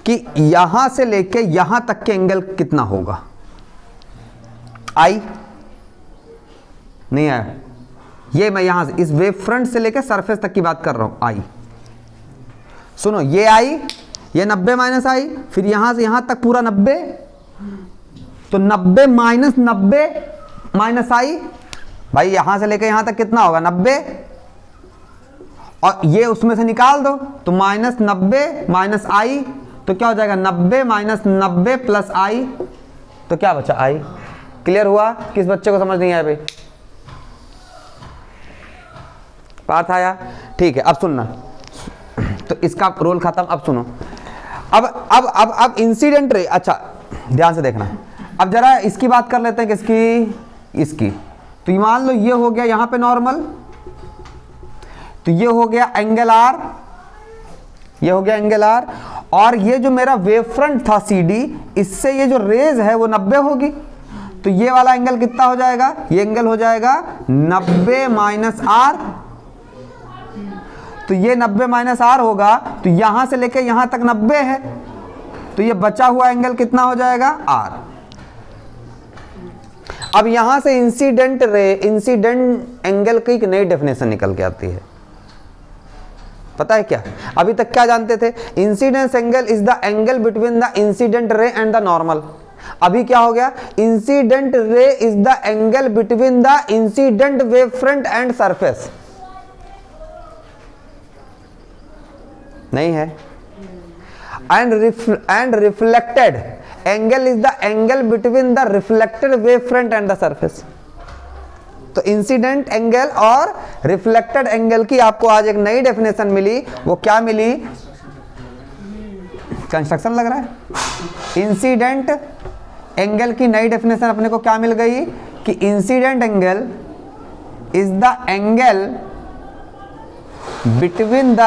कि यहां से लेके यहां तक के एंगल कितना होगा, आई नहीं आया, ये मैं यहां से इस वेव फ्रंट से लेके सरफेस तक की बात कर रहा हूं, आई। सुनो ये आई, ये 90 माइनस आई, फिर यहां से यहां तक पूरा 90, तो 90 माइनस 90 माइनस आई, भाई यहां से लेके यहां तक कितना होगा, 90, और ये उसमें से निकाल दो, तो माइनस 90 माइनस आई, तो क्या हो जाएगा, 90 माइनस 90 प्लस आई, तो क्या बचा, आई। क्लियर हुआ? किस बच्चे को समझ नहीं आया भाई, पार्थ आया? ठीक है। अब सुनना, तो इसका रोल खत्म। अब सुनो, अब इंसिडेंट रे, अच्छा ध्यान से देखना। अब जरा इसकी बात कर लेते हैं, किसकी, इसकी। तो ये मान लो ये हो गया यहाँ पे नॉर्मल, तो ये हो गया एंगल आर, ये हो गया एंगल आर। और ये जो मेरा वेव फ्रंट था सी डी, इससे ये जो रेज है वो 90 होगी, तो ये वाला एंगल कितना हो जाएगा, ये एंगल हो जाएगा 90 माइनस आर। तो ये 90 माइनस आर होगा, तो यहां से लेके यहां तक 90 है, तो ये बचा हुआ एंगल कितना हो जाएगा, आर। अब यहां से इंसिडेंट एंगल की एक नई डेफिनेशन निकल के आती है। पता है क्या, अभी तक क्या जानते थे, incidence angle is the angle between the incident ray and the normal. अभी क्या हो गया, incident ray is the angle between the incident wave front and surface. नहीं है। And reflected angle is the angle between the reflected wave front and the surface. तो इंसिडेंट एंगल और रिफ्लेक्टेड एंगल की आपको आज एक नई डेफिनेशन मिली। वो क्या मिली, कंस्ट्रक्शन लग रहा है। इंसिडेंट एंगल की नई डेफिनेशन अपने को क्या मिल गई कि incident angle is the angle between the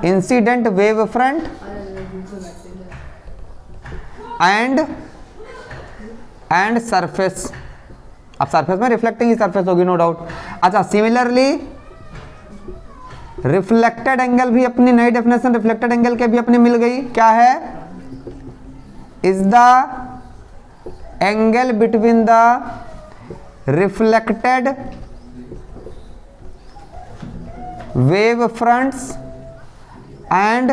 incident wave front and surface. अब सरफेस में रिफ्लेक्टिंग ही सरफेस होगी, नो डाउट। अच्छा, सिमिलरली रिफ्लेक्टेड एंगल भी अपनी नई डेफिनेशन रिफ्लेक्टेड एंगल के भी अपनी मिल गई, क्या है, is the angle between the reflected wave fronts and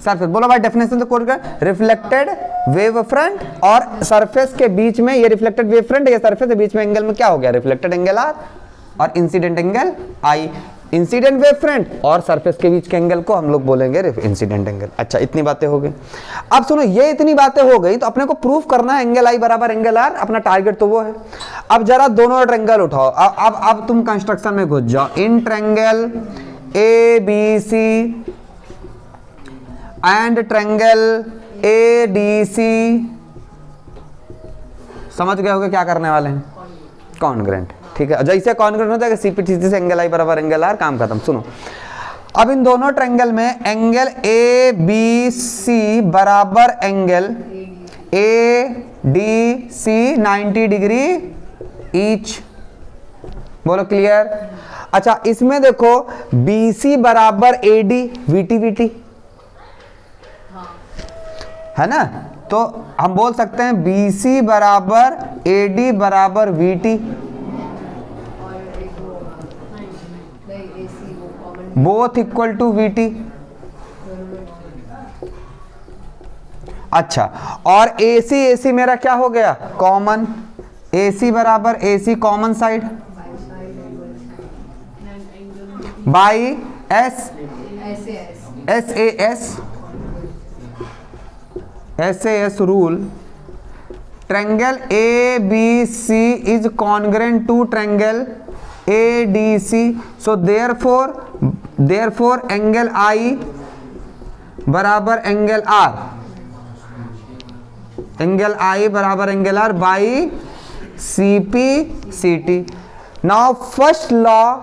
surface. बोलो भाई डेफिनेशन तो कोड कर, रिफ्लेक्टेड वेव फ्रंट और सरफेस के बीच में, ये रिफ्लेक्टेड वेव फ्रंट ये सरफेस के बीच में एंगल में क्या हो गया, रिफ्लेक्टेड एंगल आर और इंसिडेंट एंगल आई। इंसिडेंट वेव फ्रंट और सरफेस के बीच के एंगल को हम लोग बोलेंगे इंसिडेंट एंगल। अच्छा, इतनी बातें हो गई। अब सुनो, ये इतनी बातें हो गई तो अपने को प्रूफ करना है एंगल आई बराबर एंगल आर, अपना टारगेट तो वो है। अब जरा दोनों ट्रायंगल उठाओ। अब तुम कंस्ट्रक्शन में घुस जाओ। In triangle A B C and triangle A D C, समझ गए होगे क्या करने वाले हैं, कॉन्ग्रेंट। ठीक है, जैसे कॉन्ग्रेंट होता है सीपी थीसिस एंगल आई बराबर एंगल आर, काम खत्म। सुनो, अब इन दोनों ट्रायंगल में एंगल ए बी सी बराबर angle A D C 90 degree each. बोलो क्लियर। अच्छा, इसमें देखो बी सी बराबर ए डी वीटी वीटी है ना, तो हम बोल सकते हैं बी सी बराबर ए डी बराबर V T, both equal to V T. अच्छा, और ए सी मेरा क्या हो गया, कॉमन। ए सी बराबर A C common side by S S rule. Triangle A B C is congruent to triangle A D C, so therefore angle I बराबर एंगल आर, एंगल आई बराबर angle R by C P C T. Now first law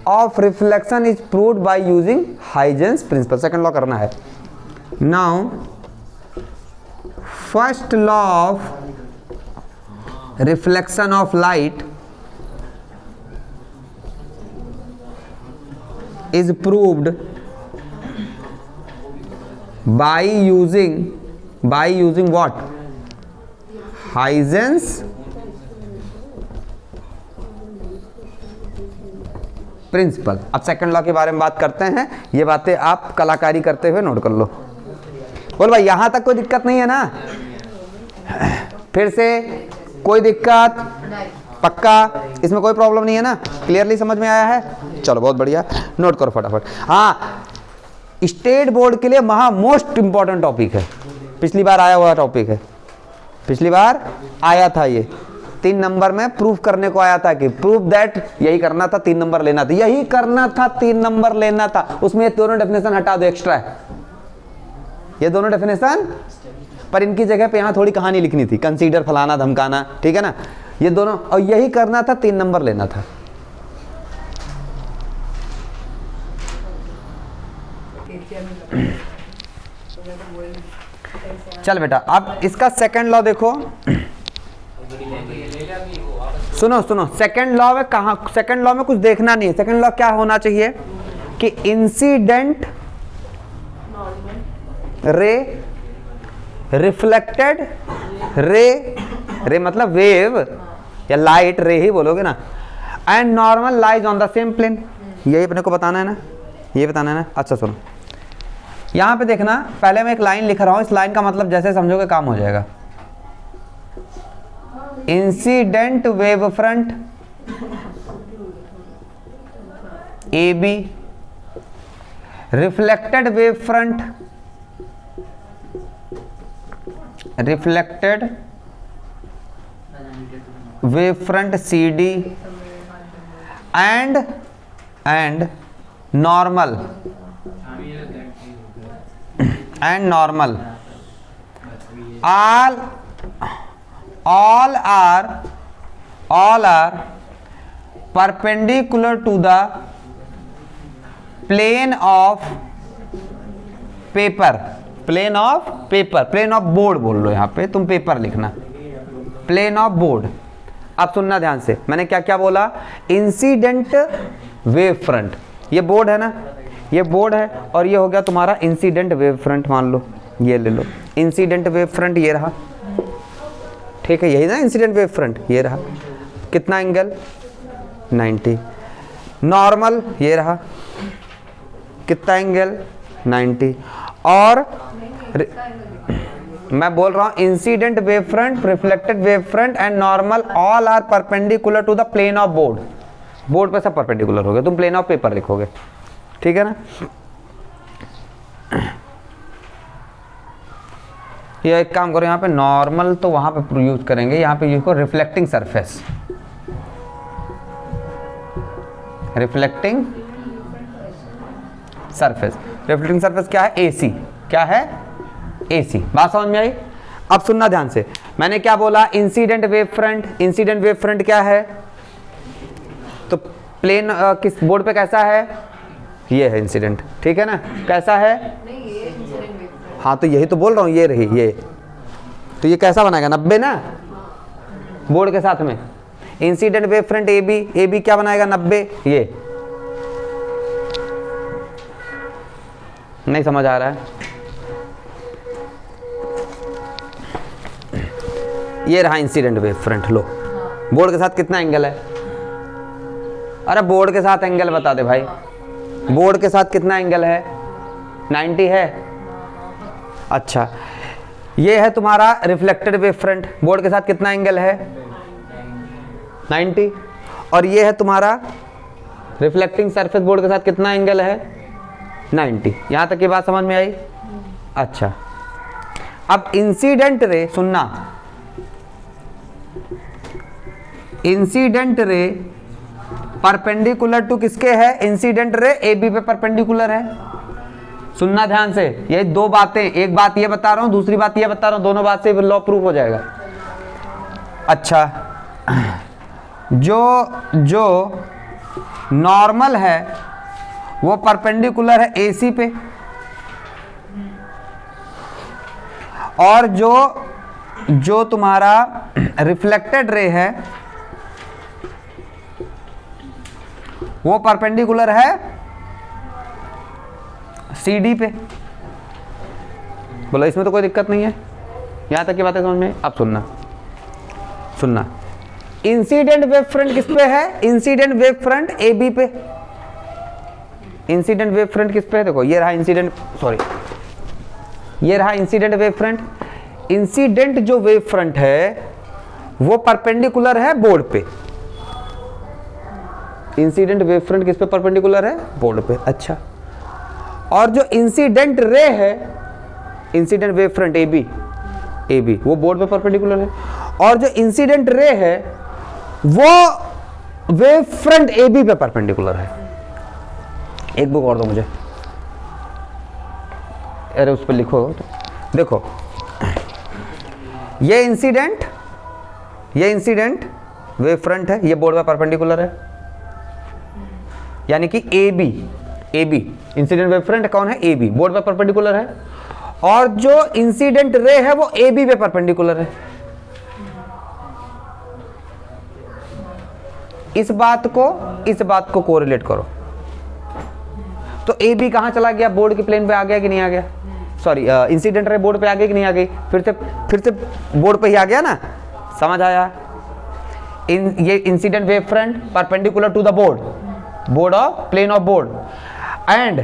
of reflection is proved by using Huygens principle. Second law करना है। Now first law of reflection of light is proved by using what, Huygens principle. अब सेकंड लॉ के बारे में बात करते हैं। ये बातें आप कलाकारी करते हुए नोट कर लो। बोल भाई, यहां तक कोई दिक्कत नहीं है ना, फिर से कोई दिक्कत, पक्का, इसमें कोई प्रॉब्लम नहीं है ना, क्लियरली समझ में आया है। चलो बहुत बढ़िया, नोट करो फटाफट। हाँ, स्टेट बोर्ड के लिए मोस्ट इंपॉर्टेंट टॉपिक है, पिछली बार आया हुआ टॉपिक है, पिछली बार आया था ये 3 नंबर में प्रूफ करने को आया था कि प्रूफ दैट, यही करना था, 3 नंबर लेना था, यही करना था, 3 नंबर लेना था। उसमें ये दोनों डेफिनेशन हटा दो, एक्स्ट्रा है ये दोनों डेफिनेशन, पर इनकी जगह पे यहाँ थोड़ी कहानी लिखनी थी, कंसीडर फलाना धमकाना, ठीक है ना। ये दोनों, और यही करना था, 3 नंबर लेना था। चल बेटा, अब इसका सेकंड लॉ देखो, सुनो सुनो, सेकंड लॉ में कहा, सेकंड लॉ में कुछ देखना नहीं है। सेकंड लॉ क्या होना चाहिए कि इंसिडेंट रे, रिफ्लेक्टेड रे, रे मतलब वेव या लाइट, रे ही बोलोगे ना, and normal lies on the same plane. यही अपने को बताना है ना, ये बताना है ना। अच्छा सुनो, यहां पे देखना, पहले मैं एक लाइन लिख रहा हूं, इस लाइन का मतलब जैसे समझोगे काम हो जाएगा। Incident wave front A B, reflected wave front, reflected wave front C D, and normal, all are perpendicular to the plane of paper, plane of board बोल लो, यहाँ पे तुम पेपर लिखना, plane of board। अब सुनना ध्यान से, मैंने क्या क्या बोला, इंसिडेंट वेव फ्रंट, ये बोर्ड है ना, ये बोर्ड है, और ये हो गया तुम्हारा इंसिडेंट वेव फ्रंट, मान लो ये ले लो, इंसिडेंट वेव फ्रंट ये रहा, ठीक है, यही ना इंसिडेंट वेव फ्रंट, ये रहा, कितना एंगल 90, नॉर्मल ये रहा, कितना एंगल 90, और मैं बोल रहा हूं incident wave front, reflected wave front and normal all are perpendicular to the plane of board. Board पे सब परपेंडिकुलर हो गए, तुम प्लेन ऑफ पेपर लिखोगे, ठीक है ना। ये एक काम करो, यहाँ पे नॉर्मल तो वहां पे यूज करेंगे, यहाँ पे यूज करो reflecting surface, reflecting surface. Reflecting surface क्या है, एसी, क्या है एसी। बात समझ में आई। अब सुनना ध्यान से, मैंने क्या बोला, incident wave front, incident wave front क्या है, तो प्लेन किस बोर्ड पे कैसा है, ये है इंसिडेंट, ठीक है ना, कैसा है, हाँ तो यही तो बोल रहा हूँ, ये रही ये, तो ये कैसा बनाएगा 90 ना, बोर्ड के साथ में incident wave front A B क्या बनाएगा 90, ये नहीं समझ आ रहा है, ये रहा इंसिडेंट वेव फ्रंट, लो बोर्ड के साथ कितना एंगल है, अरे बोर्ड के साथ एंगल बता दे भाई, बोर्ड के साथ कितना एंगल है, 90 है। अच्छा, ये है तुम्हारा रिफ्लेक्टेड वेव फ्रंट, बोर्ड के साथ कितना एंगल है 90, और ये है तुम्हारा रिफ्लेक्टिंग सरफेस, बोर्ड के साथ कितना एंगल है 90। यहां तक की बात समझ में आई। अच्छा, अब इंसिडेंट रे सुनना, इंसिडेंट रे परपेंडिकुलर टू किसके है, इंसिडेंट रे ए बी पे परपेंडिकुलर है। सुनना ध्यान से, ये दो बातें, एक बात ये बता रहा हूं, दूसरी बात ये बता रहा हूं, दोनों बात से लॉ प्रूफ हो जाएगा। अच्छा, जो नॉर्मल है वो परपेंडिकुलर है एसी पे, और जो तुम्हारा रिफ्लेक्टेड रे है वो परपेंडिकुलर है सीडी पे। बोलो इसमें तो कोई दिक्कत नहीं है, यहां तक की बातें समझ में। अब सुनना, इंसिडेंट वेव फ्रंट किस पे है, incident wave front A B पे, इंसिडेंट वेव फ्रंट किस पे है, देखो ये रहा इंसिडेंट, सॉरी ये रहा इंसिडेंट वेव फ्रंट। इंसिडेंट जो वेव फ्रंट है वो परपेंडिकुलर है बोर्ड पे, इंसिडेंट वेव फ्रंट किस पे परपेंडिकुलर है, बोर्ड पे। अच्छा, और जो इंसिडेंट रे है, incident wave front A B वो बोर्ड पे परपेंडिकुलर है, और जो इंसिडेंट रे है वो वेव फ्रंट ए बी पे परपेंडिकुलर है। एक बुक और दो मुझे, अरे उस पर लिखो तो देखो, ये इंसिडेंट वेव फ्रंट है, ये बोर्ड पे परपेंडिकुलर है, यानी कि A B incident wave front कौन है, ए बी, बोर्ड पे परपेंडिकुलर है, और जो इंसिडेंट रे है वो ए बी पे परपेंडिकुलर है। इस बात को कोरिलेट करो, तो ए बी कहां चला गया, बोर्ड के प्लेन पे आ गया कि नहीं आ गया, सॉरी इंसिडेंट रे बोर्ड पे आ गई कि नहीं आ गई, फिर से बोर्ड पे ही आ गया ना, समझ आया। ये incident wave front perpendicular to the board of plane of board, and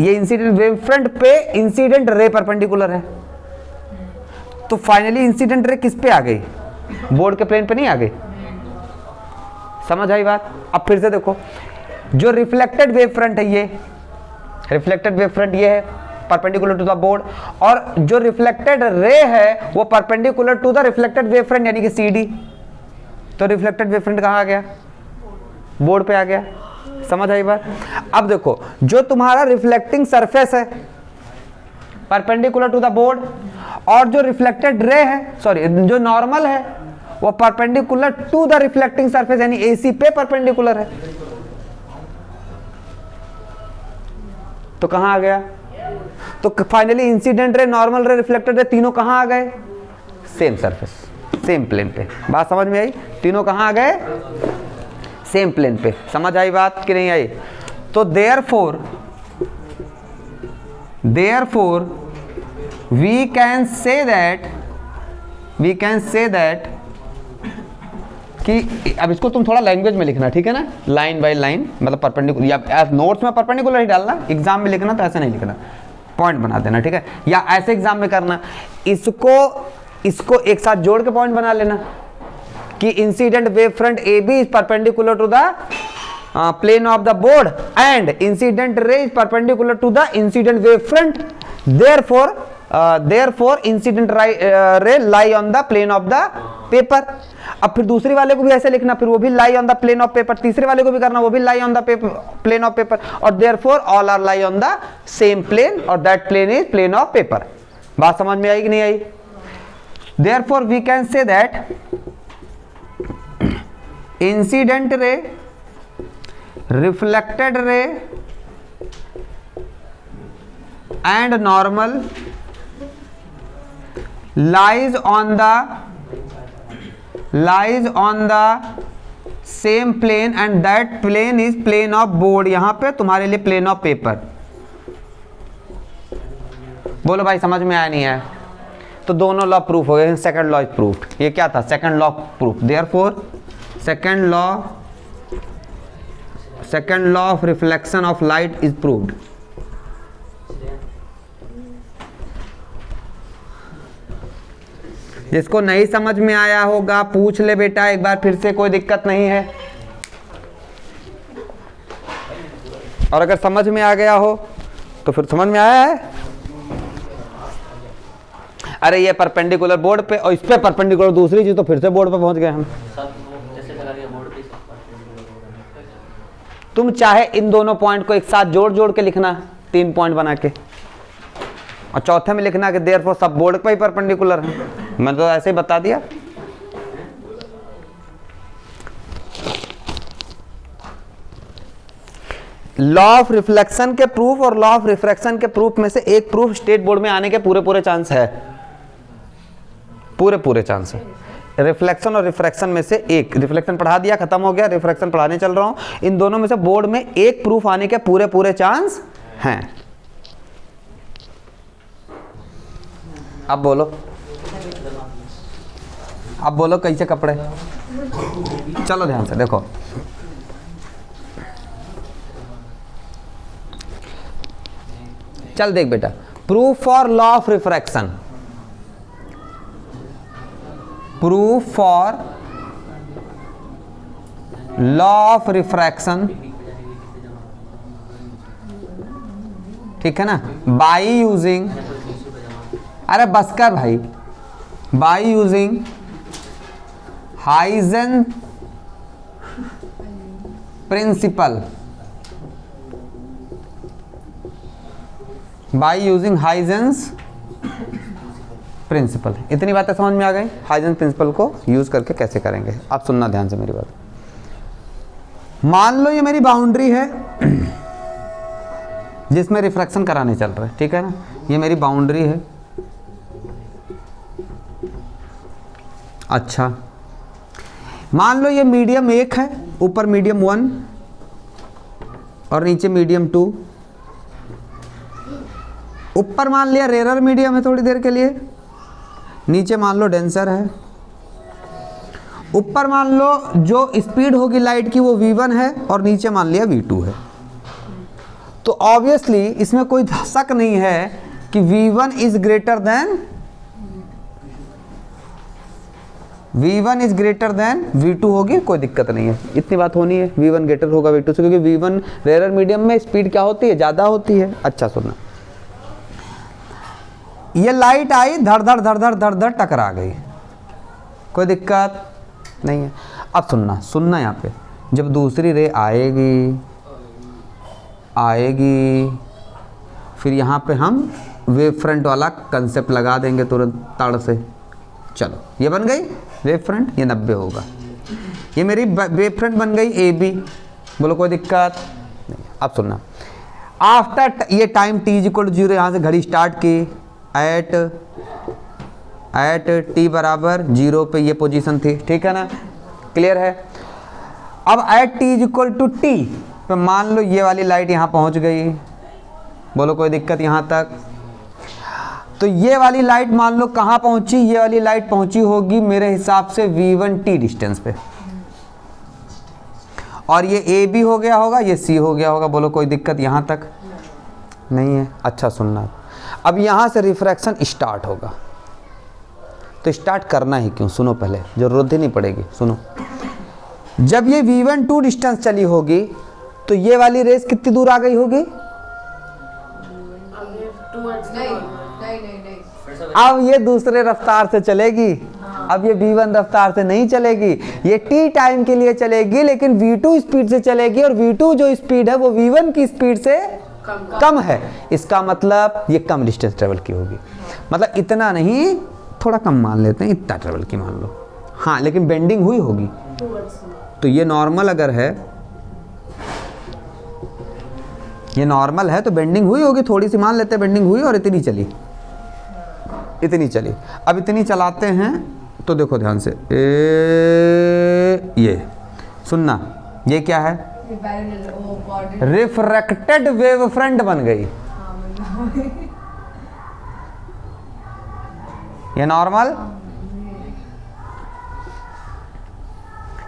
ये इंसिडेंट वेव फ्रंट पे इंसिडेंट रे परपेंडिकुलर है, तो फाइनली इंसिडेंट रे किस पे आ गई, बोर्ड के प्लेन पे नहीं आ गई, समझ आई बात। अब फिर से देखो, जो रिफ्लेक्टेड वेव फ्रंट है, ये रिफ्लेक्टेड वेव फ्रंट ये है परपेंडिकुलर टू द बोर्ड, और जो रिफ्लेक्टेड रे है वो perpendicular to the reflected wave front यानी कि सी डी, तो रिफ्लेक्टेड वेव फ्रंट कहाँ आ गया, बोर्ड पे आ गया, समझ आई बात। अब देखो, जो तुम्हारा रिफ्लेक्टिंग सरफेस है परपेंडिकुलर टू द बोर्ड, और जो रिफ्लेक्टेड रे है, सॉरी जो नॉर्मल है वो perpendicular to the reflecting surface यानी एसी पे परपेंडिकुलर है, तो कहां आ गया, तो finally incident ray, normal ray, reflected ray, तीनों कहां आ गए, सेम सरफेस, सेम प्लेन पे। बात समझ में आई, तीनों कहां आ गए, सेम प्लेन पे, समझ आई बात कि नहीं आई। तो therefore we can say that कि अब इसको तुम थोड़ा लैंग्वेज में लिखना, ठीक है ना, लाइन बाय लाइन, मतलब परपेंडिकुलर, या नोट्स में परपेंडिकुलर ही डालना, एग्जाम में लिखना तो ऐसा नहीं लिखना, पॉइंट बना देना, ठीक है, या ऐसे एग्जाम में करना, इसको एक साथ जोड़ के पॉइंट बना लेना कि incident wave front A B is perpendicular to the plane of the board and incident ray is perpendicular to the incident wave front, therefore incident ray lie on the plane of the paper। अब फिर दूसरी वाले को भी ऐसे लिखना, फिर वो भी lie on the plane of paper, तीसरे वाले को भी करना, वो भी lie on the plane of paper, और therefore all are lie on the same plane, और that plane is plane of paper। बात समझ में आई कि नहीं आई। therefore we can say that incident ray, reflected ray and normal lies on the same plane and that plane is plane of board, यहां पे तुम्हारे लिए plane of paper। बोलो भाई समझ में आया नहीं आया, तो दोनों लॉ प्रूफ हो गए, सेकंड लॉ इज प्रूफ्ड। ये क्या था, second law proof. Therefore second law of reflection of light is proved. जिसको नहीं समझ में आया होगा पूछ ले बेटा एक बार फिर से, कोई दिक्कत नहीं है, और अगर समझ में आ गया हो तो फिर समझ में आया है। अरे ये परपेंडिकुलर बोर्ड पे और इस पे परपेंडिकुलर दूसरी चीज, तो फिर से बोर्ड पे पहुंच गए हम। तुम चाहे इन दोनों पॉइंट को एक साथ जोड़ के लिखना, 3 पॉइंट बना के, और चौथे में लिखना कि देयरफॉर सब बोर्ड पे ही परपेंडिकुलर है। मैं तो ऐसे ही बता दिया। लॉ ऑफ रिफ्लेक्शन के प्रूफ और लॉ ऑफ रिफ्रैक्शन के प्रूफ में से एक प्रूफ स्टेट बोर्ड में आने के पूरे चांस है, पूरे चांस है। रिफ्लेक्शन और रिफ्रैक्शन में से एक, रिफ्लेक्शन पढ़ा दिया खत्म हो गया, रिफ्रैक्शन पढ़ाने चल रहा हूं। इन दोनों में से बोर्ड में एक प्रूफ आने के पूरे चांस हैं। अब बोलो कैसे कपड़े, चलो ध्यान से देखो। चल देख बेटा, proof for law of refraction, proof for law of refraction, ठीक है ना, बाई यूजिंग, अरे बस कर भाई, by using Huygens principle, by using Huygens principle. इतनी बातें समझ में आ गई। हाइजेंस प्रिंसिपल को यूज करके कैसे करेंगे, आप सुनना ध्यान से मेरी बात। मान लो ये मेरी बाउंड्री है जिसमें रिफ्रैक्शन कराने चल रहे हैं, ठीक है ना, ये मेरी बाउंड्री है। अच्छा, मान लो ये मीडियम 1 है, ऊपर मीडियम 1 और नीचे मीडियम 2। ऊपर मान लिया रेयर मीडियम है थोड़ी देर के लिए, नीचे मान लो डेंसर है। ऊपर मान लो जो स्पीड होगी लाइट की वो v1 है और नीचे मान लिया v2 है। तो ऑब्वियसली इसमें कोई शक नहीं है कि v1 is greater than v2 होगी, कोई दिक्कत नहीं है, इतनी बात होनी है। v1 ग्रेटर होगा v2 से, क्योंकि v1 रेयर मीडियम में स्पीड क्या होती है, ज़्यादा होती है। अच्छा सुनना, ये लाइट आई, धड़ धड़ धड़ धड़ धड़ धड़ टकरा गई, कोई दिक्कत नहीं है। अब सुनना यहाँ पे, जब दूसरी रे आएगी फिर यहाँ पे हम वेव फ्रंट वाला कंसेप्ट लगा देंगे तुरंत तड़ से। चलो ये बन गई वेव फ्रंट, ये 90 होगा। ये मेरी वेव फ्रंट बन गई AB, बोलो कोई दिक्कत नहीं। अब सुनना, आफ्टर ये टाइम t=0 यहाँ से घड़ी स्टार्ट की, एट t बराबर 0 पे ये पोजीशन थी, ठीक है ना, क्लियर है। अब एट t पे मान लो ये वाली लाइट यहाँ पहुँच गई, बोलो कोई दिक्कत यहाँ तक। तो ये वाली लाइट मान लो कहाँ पहुँची, ये वाली लाइट पहुँची होगी मेरे हिसाब से v1t डिस्टेंस पे, और ये AB हो गया होगा, ये C हो गया होगा, बोलो कोई दिक्कत यहाँ तक नहीं है। अच्छा सुनना, अब यहाँ से रिफ्रैक्शन स्टार्ट होगा, तो स्टार्ट करना ही क्यों, सुनो पहले, जरूरत ही नहीं पड़ेगी, सुनो। जब ये v1 डिस्टेंस चली होगी तो ये वाली रेस कितनी दूर आ गई होगी, अब ये दूसरे रफ्तार से चलेगी, अब ये v1 रफ्तार से नहीं चलेगी, ये t टाइम के लिए चलेगी, लेकिन v2 स्पीड से चलेगी, और v2 जो स्पीड है वो v1 की स्पीड से कम है। इसका मतलब ये कम डिस्टेंस ट्रेवल की होगी, मतलब इतना नहीं, थोड़ा कम मान लेते हैं, इतना ट्रेवल की मान लो, हाँ, लेकिन बेंडिंग हुई होगी। तो ये नॉर्मल अगर है, ये नॉर्मल है तो बेंडिंग हुई होगी, थोड़ी सी मान लेते हैं बेंडिंग हुई, और इतनी चली। अब इतनी चलाते हैं तो देखो ध्यान से, ये सुनना, ये क्या है, रिफ्रैक्टेड वेव फ्रंट बन गई। ये नॉर्मल,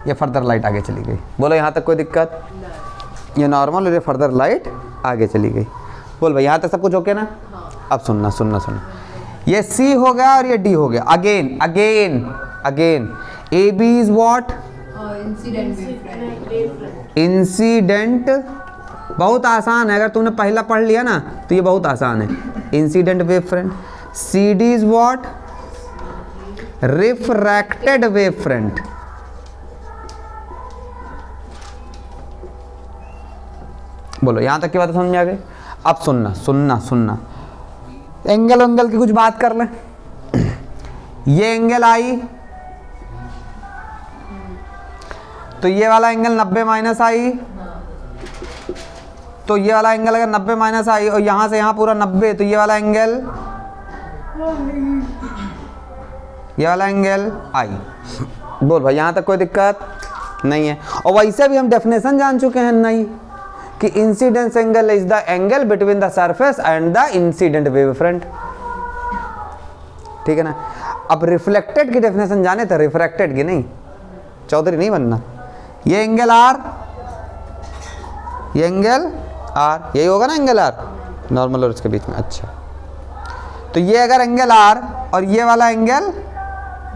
ये फर्दर लाइट आगे चली गई, बोलो यहाँ तक कोई दिक्कत, ये नॉर्मल और ये फर्दर लाइट आगे चली गई, बोल भाई यहाँ तक सब कुछ ओके ना। अब सुनना, ये C हो गया और ये D हो गया। Again AB is what, incident, बहुत आसान है, अगर तुमने पहला पढ़ लिया ना तो ये बहुत आसान है, incident wave front. CD is what, refracted wave front. बोलो यहां तक की बात समझ में आ गई। अब सुनना, एंगल की कुछ बात कर लें। ये एंगल आई तो ये वाला एंगल 90 माइनस आई, तो ये वाला एंगल अगर 90 माइनस आई और यहां से यहां पूरा 90, तो ये वाला एंगल आई। बोल भाई यहां तक कोई दिक्कत नहीं है। और वैसे भी हम डेफिनेशन जान चुके हैं नहीं, कि incidence angle is the angle between the surface and the incident wave front, ठीक है ना। अब रिफ्लेक्टेड की डेफिनेशन जाने तो रिफ्रैक्टेड की नहीं, चौधरी नहीं बनना। ये एंगल आर, यही होगा ना एंगल आर, नॉर्मल और इसके बीच में। अच्छा, तो ये अगर एंगल आर और ये वाला एंगल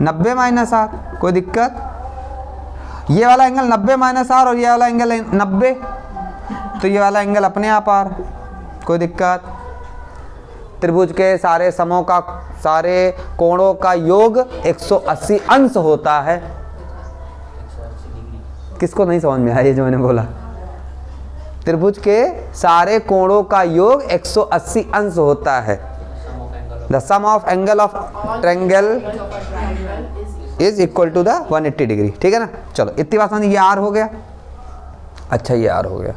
90 माइनस आर, कोई दिक्कत। ये वाला एंगल 90 माइनस आर और ये वाला एंगल 90, तो ये वाला एंगल अपने आप आर, कोई दिक्कत। त्रिभुज के सारे समों का, सारे कोणों का योग 180 अंश होता है। किसको नहीं समझ में आया ये जो मैंने बोला? त्रिभुज के सारे कोणों का योग 180 अंश होता है। The sum of angle of triangle is equal to the 180 degree. ठीक है ना, चलो इतनी बात समझ, ये आर हो गया। अच्छा ये आर हो गया,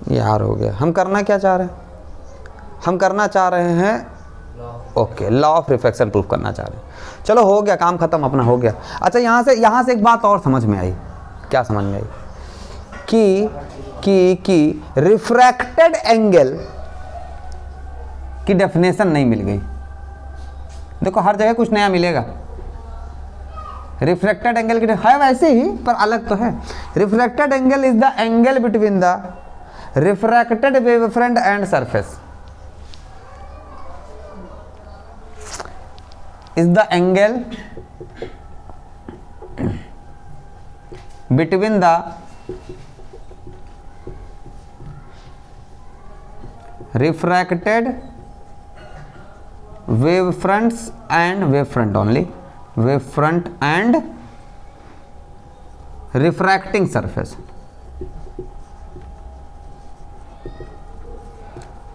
ये आर हो गया। हम करना क्या चाह रहे हैं, हम करना चाह रहे हैं okay law of reflection proof करना चाह रहे हैं। चलो हो गया, काम खत्म अपना, हो गया। अच्छा यहाँ से एक बात और समझ में आई। क्या समझ में आई? कि रिफ्रैक्टेड एंगल की डेफिनेशन नहीं मिल गई। देखो हर जगह कुछ नया मिलेगा। रिफ्रैक्टेड एंगल की है वैसे ही, पर अलग तो है। Refracted angle is the angle between the refracted wavefront and surface, is the angle between the refracted wavefronts and wavefront only, wavefront and refracting surface।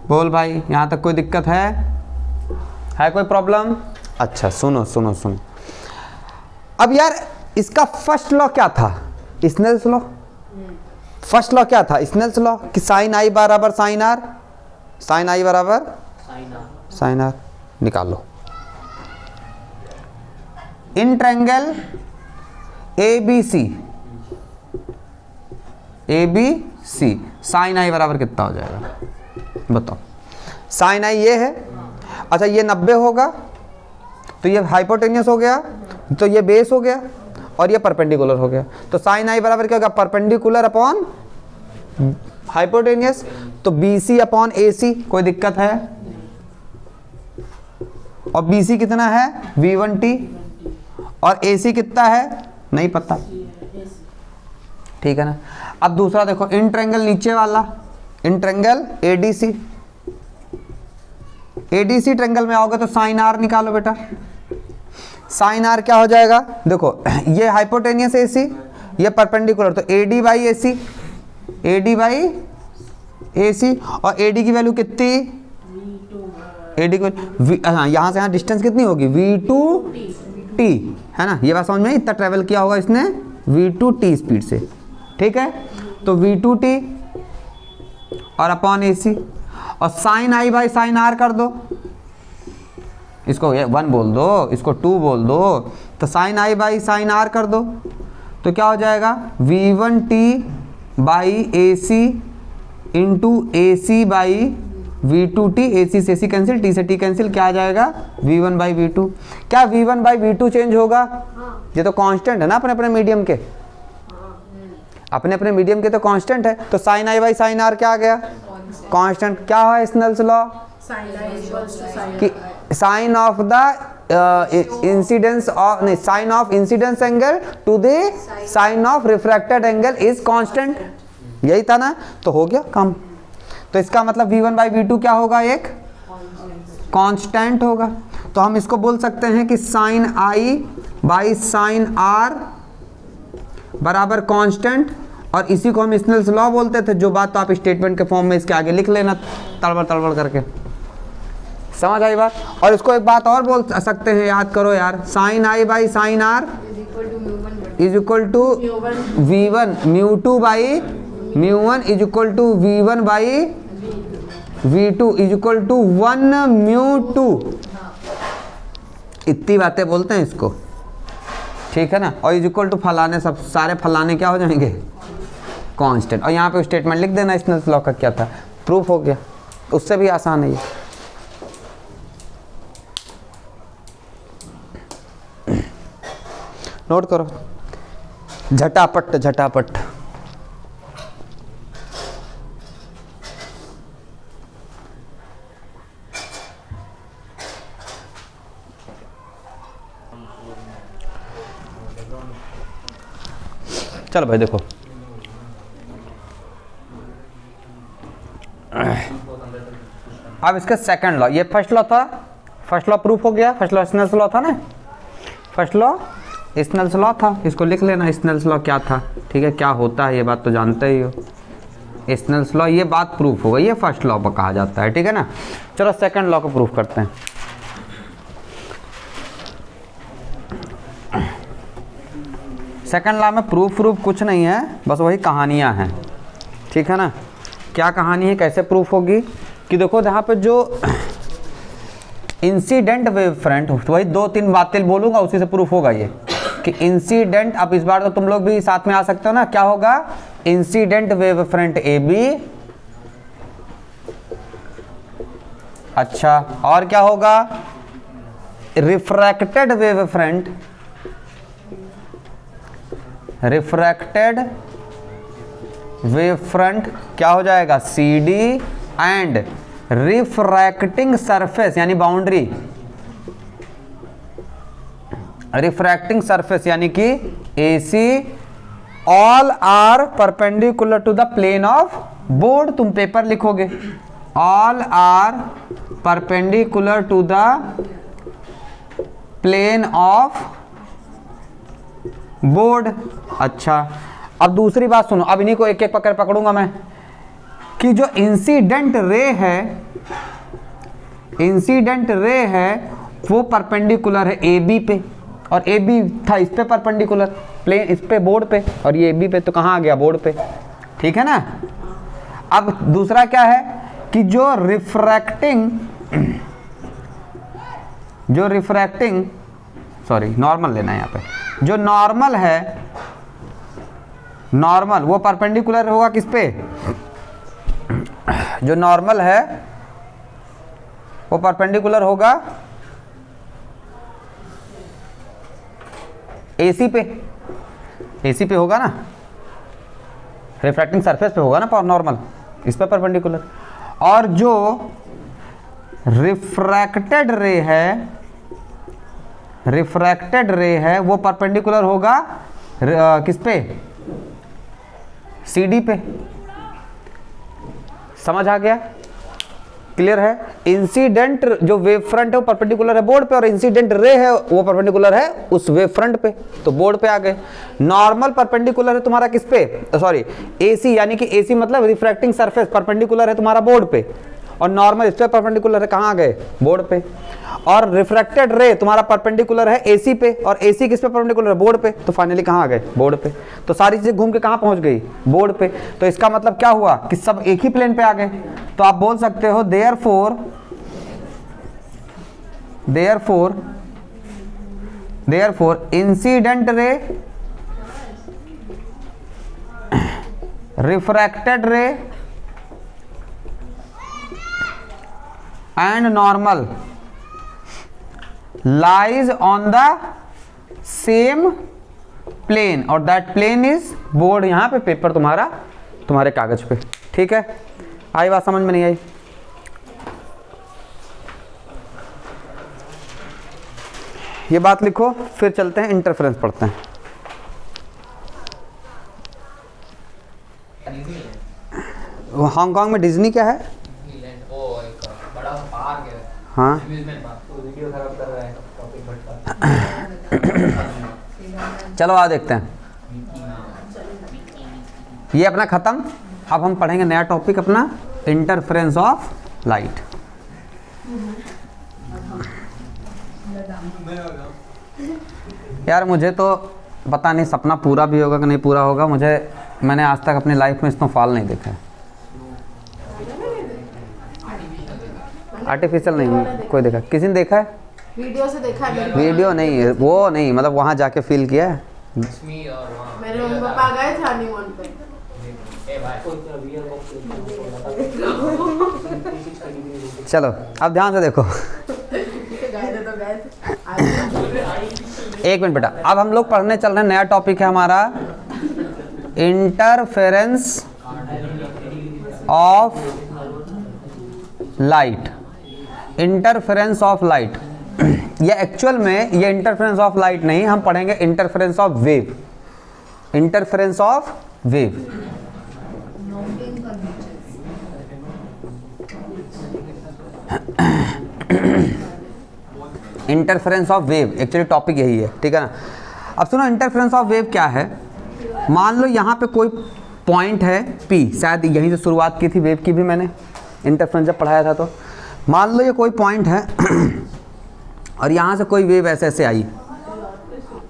बोल भाई यहाँ तक कोई दिक्कत है कोई प्रॉब्लम? अच्छा सुनो सुनो सुनो, अब यार इसका फर्स्ट लॉ क्या था? Snell's law. फर्स्ट लॉ क्या था? स्नेल्स लॉ कि साइन आई बराबर साइन आर, साइन आई बराबर साइन आर। निकाल लो। In triangle A B C sine I बराबर कितना हो जाएगा बताओ? साइन आई ये है, अच्छा ये 90 होगा, तो ये हाइपोटेनियस हो गया, तो ये बेस हो गया, और ये परपेंडिकुलर हो गया। तो साइन आई बराबर क्या होगा? परपेंडिकुलर अपॉन हाइपोटेनियस, तो BC अपॉन AC। कोई दिक्कत है? और BC कितना है? V1T, और AC कितना है? नहीं पता। ठीक है ना। अब दूसरा देखो, इन ट्रायंगल नीचे वाला, in triangle ADC। ADC triangle में आओगे तो साइन आर निकालो बेटा। साइन आर क्या हो जाएगा? देखो ये हाइपोटेनियस AC, ये परपेंडिकुलर, तो AD by AC, AD by AC, और AD की वैल्यू कितनी? AD की हाँ, यहाँ से यहाँ डिस्टेंस कितनी होगी? V2T, है ना। ये बात समझ में, इतना ट्रेवल किया होगा इसने V2T स्पीड से। ठीक है, तो V2T और अपॉन AC, और sine I by sine R कर दो। इसको 1 बोल दो, इसको 2 बोल दो, तो sine I by sine R कर दो, तो क्या हो जाएगा? V1T by AC into AC by V2T। AC से AC कैंसिल, T से T कैंसिल, क्या आ जाएगा? V1 by V2। क्या V1 बाई V2 चेंज होगा? ये तो कांस्टेंट है ना अपने अपने मीडियम के, अपने अपने मीडियम के तो कांस्टेंट है। तो sine I by sine R क्या आ गया? कांस्टेंट। क्या है स्नेल्स लॉ? कि sine of the incidence of, नहीं, sine of incidence angle to the sine of refracted angle is constant. यही था ना, तो हो गया काम। तो इसका मतलब V1 बाई V2 क्या होगा? एक कांस्टेंट होगा। तो हम इसको बोल सकते हैं कि sine I by sine R बराबर कांस्टेंट, और इसी को हम स्नेल्स लॉ बोलते थे। जो बात तो आप स्टेटमेंट के फॉर्म में इसके आगे लिख लेना तड़बड़ तड़बड़ करके। समझ आई बात? और इसको एक बात और बोल सकते हैं, याद करो यार, sine I by sine R is equal to V1 μ2 by μ1 is equal to V1 by V2 is equal to 1 μ2। इतनी बातें बोलते हैं इसको। ठीक है ना। और इज इक्वल टू फलाने, सब सारे फलाने क्या हो जाएंगे? कांस्टेंट। और यहाँ पे स्टेटमेंट लिख देना स्नेल्स लॉ का क्या था, प्रूफ हो गया। उससे भी आसान है ये। नोट करो, झटापट झटापट। चलो भाई देखो, अब इसका सेकंड लॉ, ये फर्स्ट लॉ था, फर्स्ट लॉ प्रूफ हो गया। फर्स्ट लॉ स्नेल्स लॉ था ना, फर्स्ट लॉ स्नेल्स लॉ था। इसको लिख लेना, स्नेल्स लॉ क्या था। ठीक है, क्या होता है ये बात तो जानते ही हो। स्नेल्स लॉ, ये बात प्रूफ हो गई, ये फर्स्ट लॉ पर कहा जाता है, ठीक है ना। चलो सेकंड लॉ को प्रूफ करते हैं। सेकंड लॉ में प्रूफ कुछ नहीं है, बस वही कहानियां हैं, ठीक है ना। क्या कहानी है, कैसे प्रूफ होगी कि देखो यहाँ पे जो इंसिडेंट वेव फ्रंट, वही 2-3 बातें बोलूँगा उसी से प्रूफ होगा ये कि इंसिडेंट, अब इस बार तो तुम लोग भी साथ में आ सकते हो ना। क्या होगा, incident wave front A B, अच्छा, और क्या होगा, refracted wave front, refracted wave front क्या हो जाएगा, C D, and refracting surface यानी बाउंड्री, रिफ्रैक्टिंग सरफेस यानी कि AC, all are perpendicular to the plane of board. तुम पेपर लिखोगे, all are perpendicular to the plane of board. अच्छा, अब दूसरी बात सुनो, अब इन्हीं को एक एक पकड़ूंगा मैं कि जो इंसिडेंट रे है, इंसिडेंट रे है वो परपेंडिकुलर है AB पे, और AB था इस पे परपेंडिकुलर, प्लेन इस पे बोर्ड पे, और ये AB पे, तो कहाँ आ गया, बोर्ड पे, ठीक है ना। अब दूसरा क्या है कि जो रिफ्रैक्टिंग सॉरी नॉर्मल लेना है यहाँ पे, जो नॉर्मल है, नॉर्मल वो परपेंडिकुलर होगा किस पे, जो नॉर्मल है वो परपेंडिकुलर होगा AC पे, AC पे होगा ना, रिफ्रैक्टिंग सरफेस पे होगा ना नॉर्मल, इस पे परपेंडिकुलर। और जो रिफ्रैक्टेड रे है, रिफ्रैक्टेड रे है वो परपेंडिकुलर होगा किस पे, CD पे। समझ आ गया, क्लियर है। इंसिडेंट जो वेव फ्रंट है वो परपेंडिकुलर है बोर्ड पे, और इंसिडेंट रे है वो परपेंडिकुलर है उस वेव फ्रंट पे, तो बोर्ड पे आ गए। नॉर्मल परपेंडिकुलर है तुम्हारा किस पे, सॉरी AC, यानी कि AC मतलब रिफ्रैक्टिंग सरफेस परपेंडिकुलर है तुम्हारा बोर्ड पे, और नॉर्मल इस पे परपेंडिकुलर है, कहाँ आ गए, बोर्ड पे। और रिफ्रैक्टेड रे तुम्हारा परपेंडिकुलर है AC पे, और AC किस पे परपेंडिकुलर है, बोर्ड पे, तो फाइनली कहाँ आ गए, बोर्ड पे। तो सारी चीजें घूम के कहाँ पहुंच गई, बोर्ड पे। तो इसका मतलब क्या हुआ कि सब एक ही प्लेन पे आ गए। तो आप बोल सकते हो देयरफॉर इंसिडेंट रे, रिफ्रैक्टेड रे and normal lies on the same plane, और that plane is board। यहां पे पेपर तुम्हारे कागज पे, ठीक है। आई बात समझ में, नहीं आई? ये बात लिखो, फिर चलते हैं इंटरफेरेंस पढ़ते हैं। हांगकांग में डिज्नी क्या है, वो एक बड़ा पार्क है, हाँ, वीडियो खराब कर रहा है टॉपिक भटका। चलो आ देखते हैं। ये अपना खत्म। अब हम पढ़ेंगे नया टॉपिक अपना, इंटरफेरेंस ऑफ लाइट। यार मुझे तो पता नहीं सपना पूरा भी होगा कि नहीं पूरा होगा, मैंने आज तक अपनी लाइफ में स्नोफॉल नहीं देखा है। आर्टिफिशियल नहीं कोई देखा, किसी ने देखा है? वीडियो से देखा है। वीडियो नहीं, वो नहीं, मतलब वहाँ जाके फील किया है। मेरे मम्मी पापा गए थे हनीमून पे। चलो अब ध्यान से देखो। एक मिनट बेटा, अब हम लोग पढ़ने चल रहे हैं, नया टॉपिक है हमारा interference of light. Interference of light, ये एक्चुअल में ये इंटरफेरेंस ऑफ लाइट नहीं, हम पढ़ेंगे interference of wave. Interference of wave, interference of wave actually topic यही है, ठीक है ना। अब सुनो, इंटरफेरेंस ऑफ वेव क्या है। मान लो यहाँ पे कोई पॉइंट है P, शायद यहीं से शुरुआत की थी वेव की भी मैंने इंटरफ्रेंस जब पढ़ाया था। तो मान लो ये कोई पॉइंट है और यहाँ से कोई वेव ऐसे ऐसे आई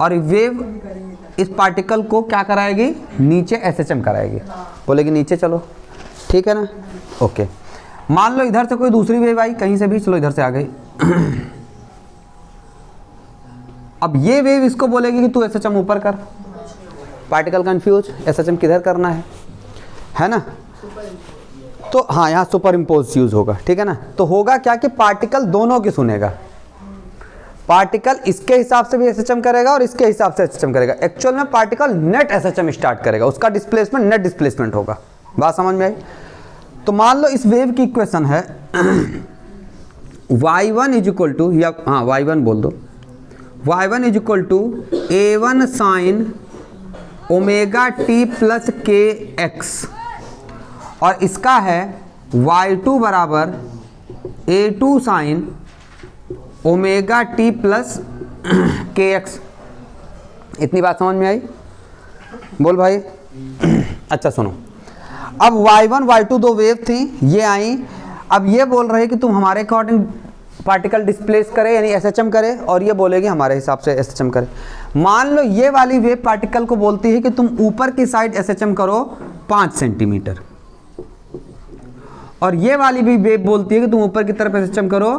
और वेव इस पार्टिकल को क्या कराएगी, नीचे SHM कराएगी, बोलेगी नीचे चलो, ठीक है ना। ओके, मान लो इधर से कोई दूसरी वेव आई कहीं से भी, चलो इधर से आ गई। अब ये वेव इसको बोलेगी कि तू SHM ऊपर कर, पार्टिकल कंफ्यूज, SHM किधर करना है ना। तो हाँ, यहाँ सुपर इम्पोज यूज होगा, ठीक है ना। तो होगा क्या कि पार्टिकल दोनों की सुनेगा, पार्टिकल इसके हिसाब से भी SHM करेगा और इसके हिसाब से SHM करेगा। एक्चुअल में पार्टिकल नेट SHM स्टार्ट करेगा, उसका डिस्प्लेसमेंट नेट डिस्प्लेसमेंट होगा। बात समझ में आई। तो मान लो इस वेव की इक्वेशन है y1 इज इक्वल टू, या हाँ y1 बोल दो, y1 is equal to a1 sine omega T plus K X, और इसका है y2 बराबर a2 sine omega T plus K X. इतनी बात समझ में आई? बोल भाई। अच्छा सुनो, अब y1 y2 दो वेव थी, ये आई। अब ये बोल रहे कि तुम हमारे अकॉर्डिंग पार्टिकल डिस्प्लेस करे, यानी SHM करे, और ये बोलेगी हमारे हिसाब से SHM करे। मान लो ये वाली वेव पार्टिकल को बोलती है कि तुम ऊपर की साइड SHM करो 5 सेंटीमीटर, और ये वाली भी वेव बोलती है कि तुम ऊपर की तरफ SHM करो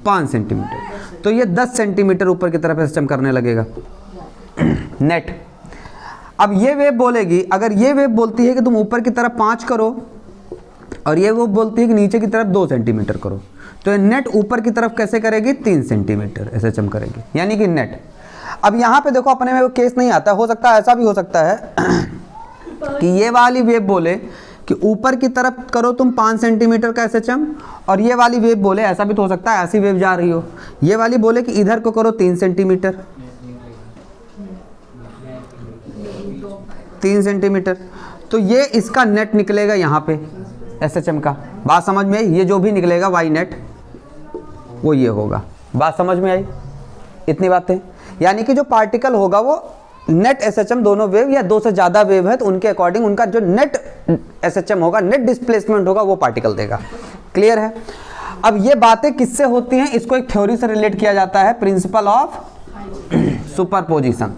5 सेंटीमीटर। तो ये 10 सेंटीमीटर ऊपर की तरफ SHM करने लगेगा नेट। अब ये वेव बोलेगी, अगर ये वेव बोलती है कि तुम ऊपर की तरफ 5 करो और ये वेव बोलती है कि नीचे की तरफ 2 सेंटीमीटर करो, तो ये नेट ऊपर की तरफ कैसे करेगी, 3 सेंटीमीटर SHM करेगी, यानी कि नेट। अब यहाँ पे देखो अपने में वो केस नहीं आता, हो सकता है ऐसा भी हो सकता है कि ये वाली वेव बोले कि ऊपर की तरफ करो तुम 5 सेंटीमीटर का SHM, और ये वाली वेव बोले, ऐसा भी तो हो सकता है, ऐसी वेव जा रही हो, ये वाली बोले कि इधर को करो 3 सेंटीमीटर, 3 सेंटीमीटर। तो ये इसका नेट निकलेगा यहाँ पे SHM का। बात समझ में आई? ये जो भी निकलेगा y नेट वो ये होगा। बात समझ में आई? इतनी बातें, यानी कि जो पार्टिकल होगा वो नेट SHM, दोनों वेव या दो से ज़्यादा वेव है तो उनके अकॉर्डिंग उनका जो नेट SHM होगा, नेट डिस्प्लेसमेंट होगा, वो पार्टिकल देगा। क्लियर है? अब ये बातें किससे होती हैं, इसको एक थ्योरी से रिलेट किया जाता है, principle of superposition.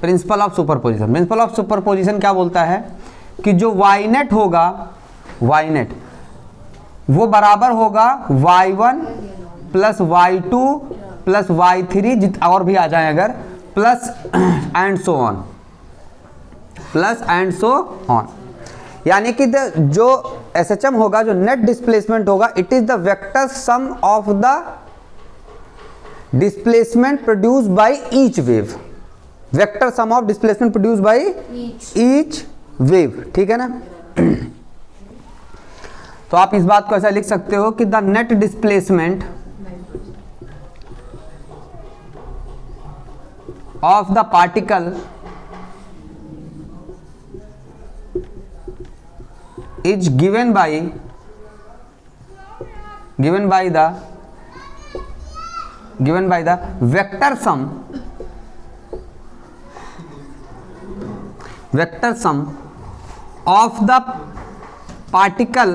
Principle of superposition, principle of superposition क्या बोलता है कि जो y नेट होगा, y नेट वो बराबर होगा y1 plus y2 plus y3, और भी आ जाए अगर, plus and so on, plus and so on. यानी कि जो SHM होगा, जो नेट डिस्प्लेसमेंट होगा, it is the vector sum of the displacement produced by each wave, vector sum of displacement produced by each wave, ठीक है ना। तो आप इस बात को ऐसा लिख सकते हो कि the net displacement of the particle is given by the vector sum of the particle,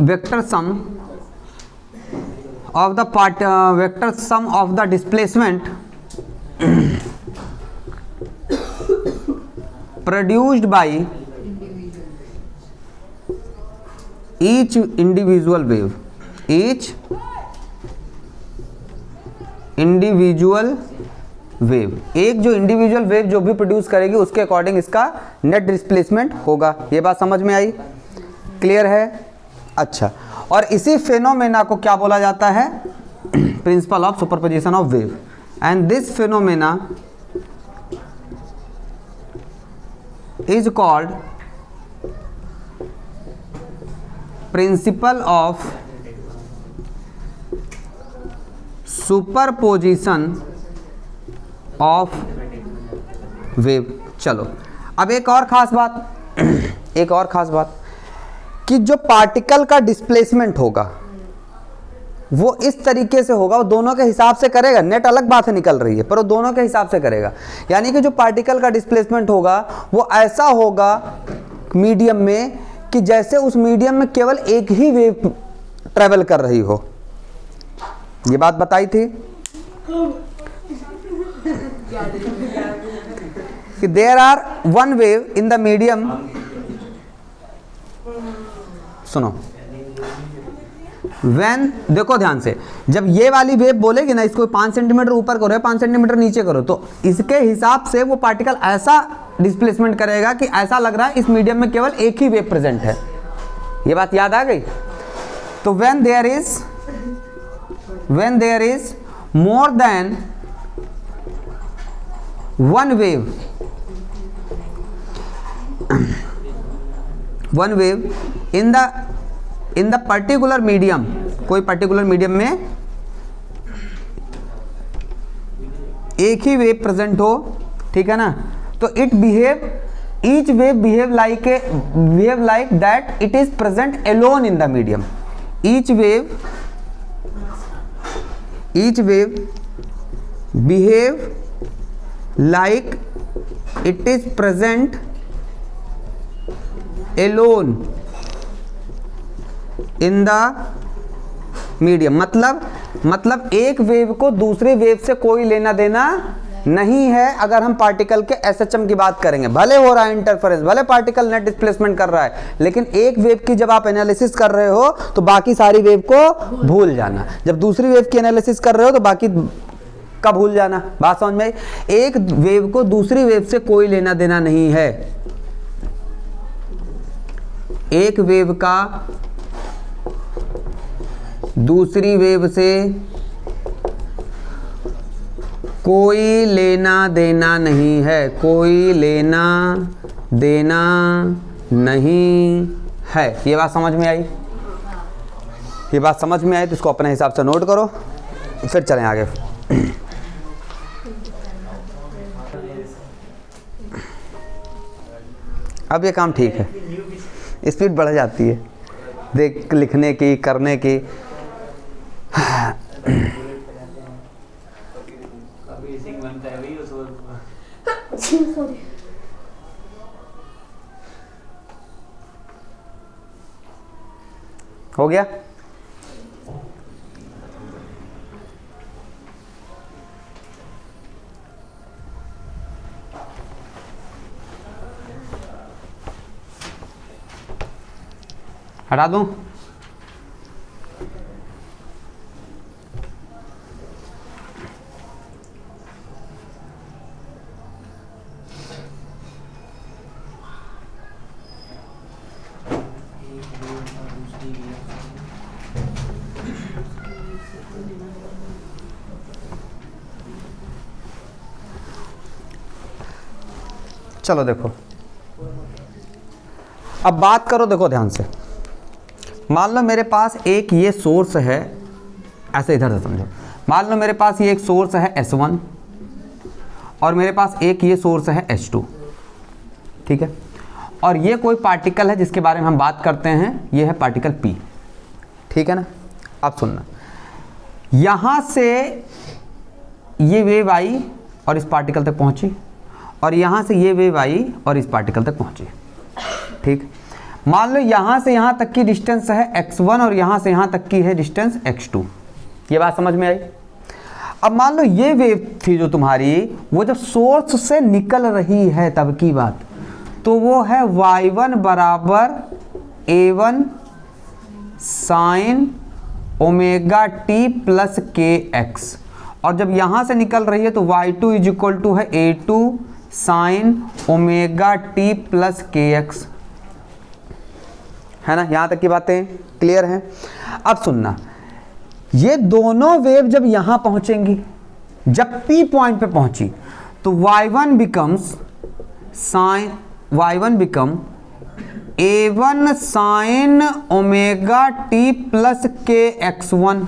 vector sum of the vector sum of the displacement produced by each individual wave, each individual wave, एक जो इंडिविजुअल वेव जो भी प्रोड्यूस करेगी उसके अकॉर्डिंग इसका नेट डिस्प्लेसमेंट होगा। ये बात समझ में आई? क्लियर है? अच्छा, और इसी फेनोमेना को क्या बोला जाता है? Principle of superposition of wave. And this phenomena is called principle of superposition of wave. चलो अब एक और खास बात कि जो पार्टिकल का डिस्प्लेसमेंट होगा, वो इस तरीके से होगा, वो दोनों के हिसाब से करेगा। नेट अलग बात है निकल रही है, पर वो दोनों के हिसाब से करेगा। यानी कि जो पार्टिकल का डिस्प्लेसमेंट होगा वो ऐसा होगा मीडियम में कि जैसे उस मीडियम में केवल एक ही वेव ट्रेवल कर रही हो। ये बात बताई थी कि there are one wave in the medium. सुनो, व्हेन, देखो ध्यान से, जब ये वाली वेव बोलेगी ना इसको 5 सेंटीमीटर ऊपर करो या 5 सेंटीमीटर नीचे करो, तो इसके हिसाब से वो पार्टिकल ऐसा डिस्प्लेसमेंट करेगा कि ऐसा लग रहा है इस मीडियम में केवल एक ही वेव प्रेजेंट है। ये बात याद आ गई? तो when there is more than one wave in the particular medium, कोई पर्टिकुलर मीडियम में एक ही वेव प्रेजेंट हो, ठीक है ना, तो each wave behave like that it is present alone in the medium. Each wave behave like it is present alone in the medium. मतलब एक वेव को दूसरे वेव से कोई लेना देना नहीं है। अगर हम पार्टिकल के एसएचएम की बात करेंगे, भले हो रहा है इंटरफेरेंस, भले पार्टिकल नेट डिस्प्लेसमेंट कर रहा है, लेकिन एक वेव की जब आप एनालिसिस कर रहे हो तो बाकी सारी वेव को भूल जाना। जब दूसरी वेव की एनालिसिस कर रहे हो तो बाकी का भूल जाना। बात समझ में आई? एक वेव को दूसरी वेव से कोई लेना देना नहीं है। एक वेव का दूसरी वेव से कोई लेना देना नहीं है, कोई लेना देना नहीं है। ये बात समझ में आई? ये बात समझ में आई तो इसको अपने हिसाब से नोट करो, फिर चलें आगे। अब ये काम ठीक है, स्पीड बढ़ जाती है देख लिखने की, करने की। हो गया? हटा दूं? चलो देखो, अब बात करो, देखो ध्यान से। मान लो मेरे पास एक ये सोर्स है, ऐसे इधर से समझो। मान लो मेरे पास ये एक सोर्स है S1 और मेरे पास एक ये सोर्स है S2, ठीक है। और ये कोई पार्टिकल है जिसके बारे में हम बात करते हैं, ये है पार्टिकल P, ठीक है ना। अब सुनना, यहाँ से ये वेव आई और इस पार्टिकल तक पहुँची, और यहाँ से ये वेव आई और इस पार्टिकल तक पहुँची, ठीक। मान लो यहाँ से यहाँ तक की डिस्टेंस है x1 और यहाँ से यहाँ तक की है डिस्टेंस x2। ये बात समझ में आई? अब मान लो ये वेव थी जो तुम्हारी, वो जब सोर्स से निकल रही है तब की बात, तो वो है y1 बराबर a1 sine omega T plus K X. और जब यहाँ से निकल रही है तो y2 इज इक्वल टू है a2 sine omega T plus K x, है ना। यहाँ तक की बातें क्लियर हैं? अब सुनना, ये दोनों वेव जब यहाँ पहुँचेंगी, जब P पॉइंट पे पहुँची, तो y1 become a1 sine omega T plus के x1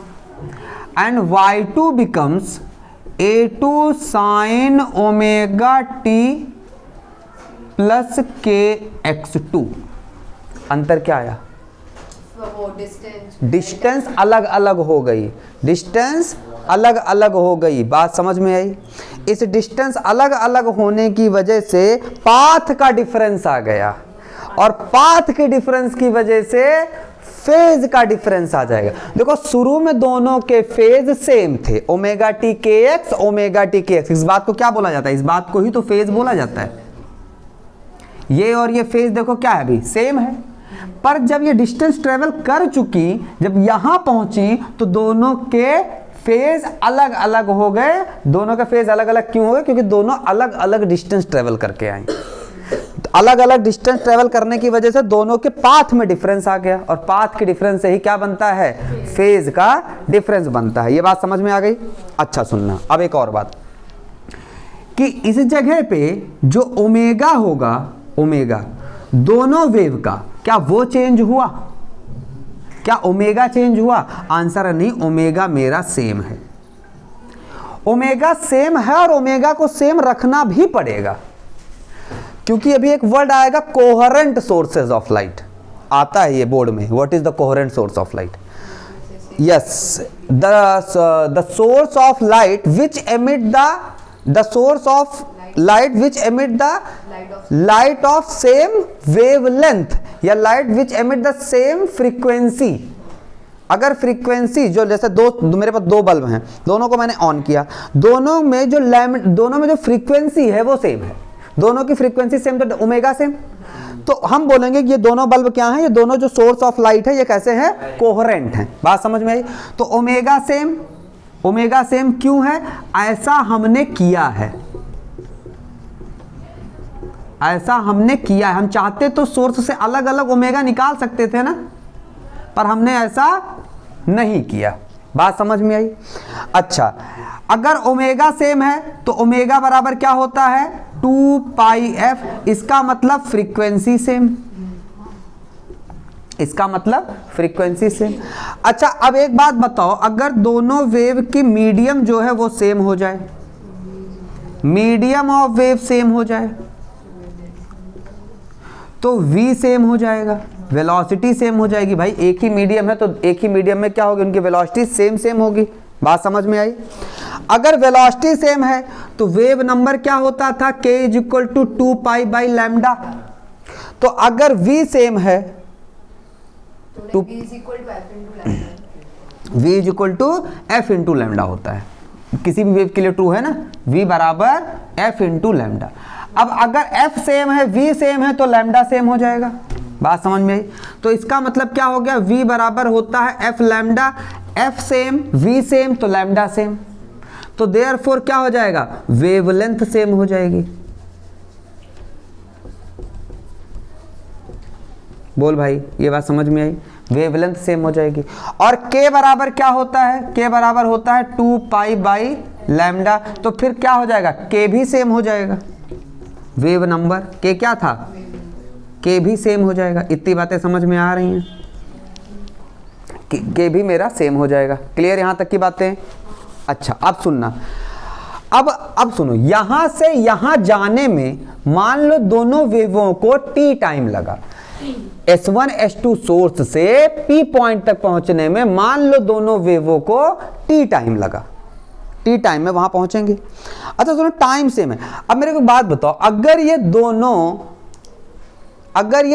and y2 becomes a2 sine omega T plus के x2। अंतर क्या आया? डिस्टेंस अलग अलग हो गई, डिस्टेंस अलग अलग हो गई। बात समझ में आई? इस डिस्टेंस अलग अलग होने की वजह से पाथ का डिफरेंस आ गया, और पाथ के डिफरेंस की वजह से फेज का डिफरेंस आ जाएगा। देखो शुरू में दोनों के फेज सेम थे, ओमेगा टी के एक्स, ओमेगा टी के एक्स। इस बात को क्या बोला जाता है? इस बात को ही तो फेज बोला जाता है। ये और ये फेज देखो क्या है, अभी सेम है, पर जब ये डिस्टेंस ट्रेवल कर चुकी, जब यहां पहुंची, तो दोनों के फेज अलग अलग हो गए। दोनों के फेज अलग अलग क्यों हो गए? क्योंकि दोनों अलग अलग डिस्टेंस ट्रेवल करके आए। अलग अलग डिस्टेंस ट्रेवल करने की वजह से दोनों के पाथ में डिफरेंस आ गया, और पाथ के डिफरेंस से ही क्या बनता है? फेज का डिफरेंस बनता है। ये बात समझ में आ गई? अच्छा सुनना, अब एक और बात, कि इस जगह पे जो ओमेगा होगा, ओमेगा दोनों वेव का, क्या वो चेंज हुआ? क्या ओमेगा चेंज हुआ? आंसर है नहीं, ओमेगा मेरा सेम है। ओमेगा सेम है, और ओमेगा को सेम रखना भी पड़ेगा, क्योंकि अभी एक वर्ड आएगा कोहेरेंट सोर्सेज ऑफ लाइट, आता है ये बोर्ड में। What is the coherent source of light? Yes, the source of light which emit the source of light which emit the light of same wavelength, या light which emit the same frequency. अगर फ्रीक्वेंसी जो, जैसे मेरे पास दो बल्ब हैं, दोनों को मैंने ऑन किया, दोनों में जो फ्रीक्वेंसी है वो सेम है, दोनों की फ्रीक्वेंसी सेम, तो ओमेगा सेम। तो हम बोलेंगे कि ये दोनों बल्ब क्या हैं? ये दोनों जो सोर्स ऑफ लाइट है, ये कैसे हैं? कोहेरेंट हैं। बात समझ में आई? तो ओमेगा सेम, ओमेगा सेम क्यों है? ऐसा हमने किया है, ऐसा हमने किया है। हम चाहते तो सोर्स से अलग अलग ओमेगा निकाल सकते थे ना, पर हमने ऐसा नहीं किया। बात समझ में आई? अच्छा, अगर ओमेगा सेम है तो ओमेगा बराबर क्या होता है? 2 पाई एफ। इसका मतलब फ्रीक्वेंसी सेम, इसका मतलब फ्रीक्वेंसी सेम। अच्छा, अब एक बात बताओ, अगर दोनों वेव की मीडियम जो है वो सेम हो जाए, मीडियम ऑफ वेव सेम हो जाए, तो v सेम हो जाएगा, वेलोसिटी सेम हो जाएगी। भाई एक ही मीडियम है, तो एक ही मीडियम में क्या होगी? उनकी वेलोसिटी सेम सेम होगी। बात समझ में आई? अगर वेलोसिटी सेम है तो वेव नंबर क्या होता था? k is equal to 2 pi by lambda. तो अगर v सेम है तो v is equal to f into lambda होता है। किसी भी वेव के लिए ट्रू है ना, v बराबर f इंटू लैम्डा। अब अगर f सेम है, v सेम है, तो लैम्डा सेम हो जाएगा। बात समझ में आई? तो इसका मतलब क्या हो गया? v बराबर होता है f lambda, f same, v same, तो लैम्डा सेम। तो देयरफॉर क्या हो जाएगा? वेवलेंथ सेम हो जाएगी। बोल भाई, ये बात समझ में आई? वेवलेंथ सेम हो जाएगी। और k बराबर क्या होता है? k बराबर होता है 2 पाई बाई लैम्डा। तो फिर क्या हो जाएगा? k भी सेम हो जाएगा। वेव नंबर k क्या था? k भी सेम हो जाएगा। इतनी बातें समझ में आ रही हैं? k भी मेरा सेम हो जाएगा। क्लियर यहां तक की बातें? अच्छा, अब सुनना, अब सुनो, यहां से यहां जाने में मान लो दोनों वेवों को t टाइम लगा। S1 S2 सोर्स से P पॉइंट तक पहुंचने में मान लो दोनों वेवों को t टाइम लगा, t टाइम में वहां पहुंचेंगे। अच्छा सुनो, टाइम सेम है। अब मेरे को बात बताओ, अगर ये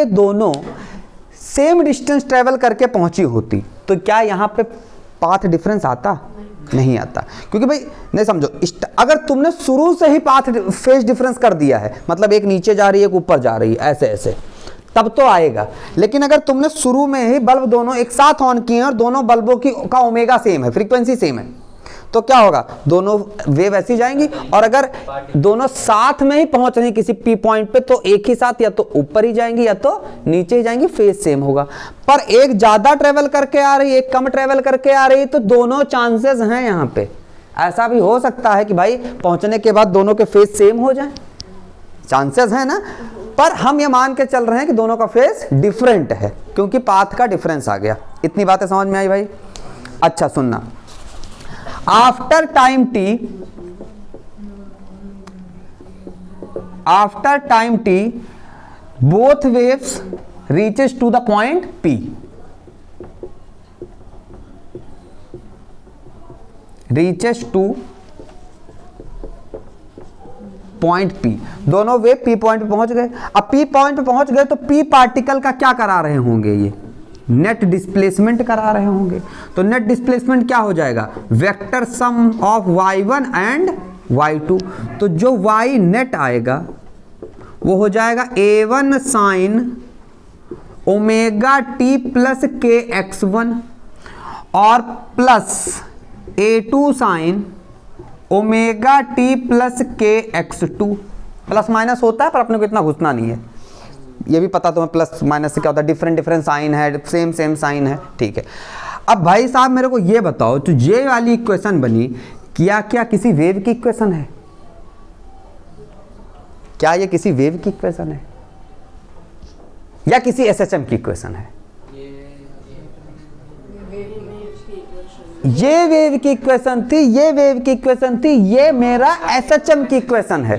दोनों सेम डिस्टेंस ट्रेवल करके पहुंची होती तो क्या यहां पे पाथ डिफरेंस आता? नहीं आता। क्योंकि भाई नहीं समझो, अगर तुमने शुरू से ही पाथ फेज डिफरेंस कर दिया है, मतलब एक नीचे जा रही है, एक ऊपर जा रही है, ऐसे ऐसे, तब तो आएगा। लेकिन अगर तुमने शुरू में ही बल्ब दोनों एक साथ ऑन किए और दोनों बल्बों का ओमेगा सेम है, फ्रीक्वेंसी सेम है, तो क्या होगा? दोनों वेव ऐसी जाएंगी। और अगर दोनों साथ में ही पहुंच रही किसी पी पॉइंट पे, तो एक ही साथ या तो ऊपर ही जाएंगी या तो नीचे ही जाएंगी, फेज सेम होगा। पर एक ज्यादा ट्रेवल करके आ रही है, एक कम ट्रेवल करके आ रही है, तो दोनों चांसेस हैं यहाँ पे। ऐसा भी हो सकता है कि भाई पहुंचने के बाद दोनों के फेज सेम हो जाए, चांसेस है ना। पर हम ये मान के चल रहे हैं कि दोनों का फेज डिफरेंट है, क्योंकि पाथ का डिफरेंस आ गया। इतनी बातें समझ में आई भाई? अच्छा सुनना, after time t both waves reaches to the point P। Reaches two point P, दोनों वेव P पॉइंट पे पहुंच गए। अब P पॉइंट पे पहुंच गए तो P पार्टिकल का क्या करा रहे होंगे, ये नेट डिस्प्लेसमेंट करा रहे होंगे। तो नेट डिस्प्लेसमेंट क्या हो जाएगा, vector sum of y1 and y2। तो जो y नेट आएगा वो हो जाएगा a1 sine omega T plus के x1 और plus a2 sine omega T plus के x2। प्लस माइनस होता है पर अपने को इतना घुसना नहीं है, ये भी पता तुम्हें प्लस माइनस से क्या होता है, डिफरेंट साइन है, सेम साइन है, ठीक है। अब भाई साहब मेरे को ये बताओ, तो ये वाली इक्वेशन बनी, क्या किसी वेव की इक्वेशन है? क्या ये किसी वेव की इक्वेशन है या किसी एसएचएम की इक्वेशन है? ये वेव की इक्वेशन थी, ये वेव की इक्वेशन थी, ये मेरा एसएचएम की इक्वेशन है।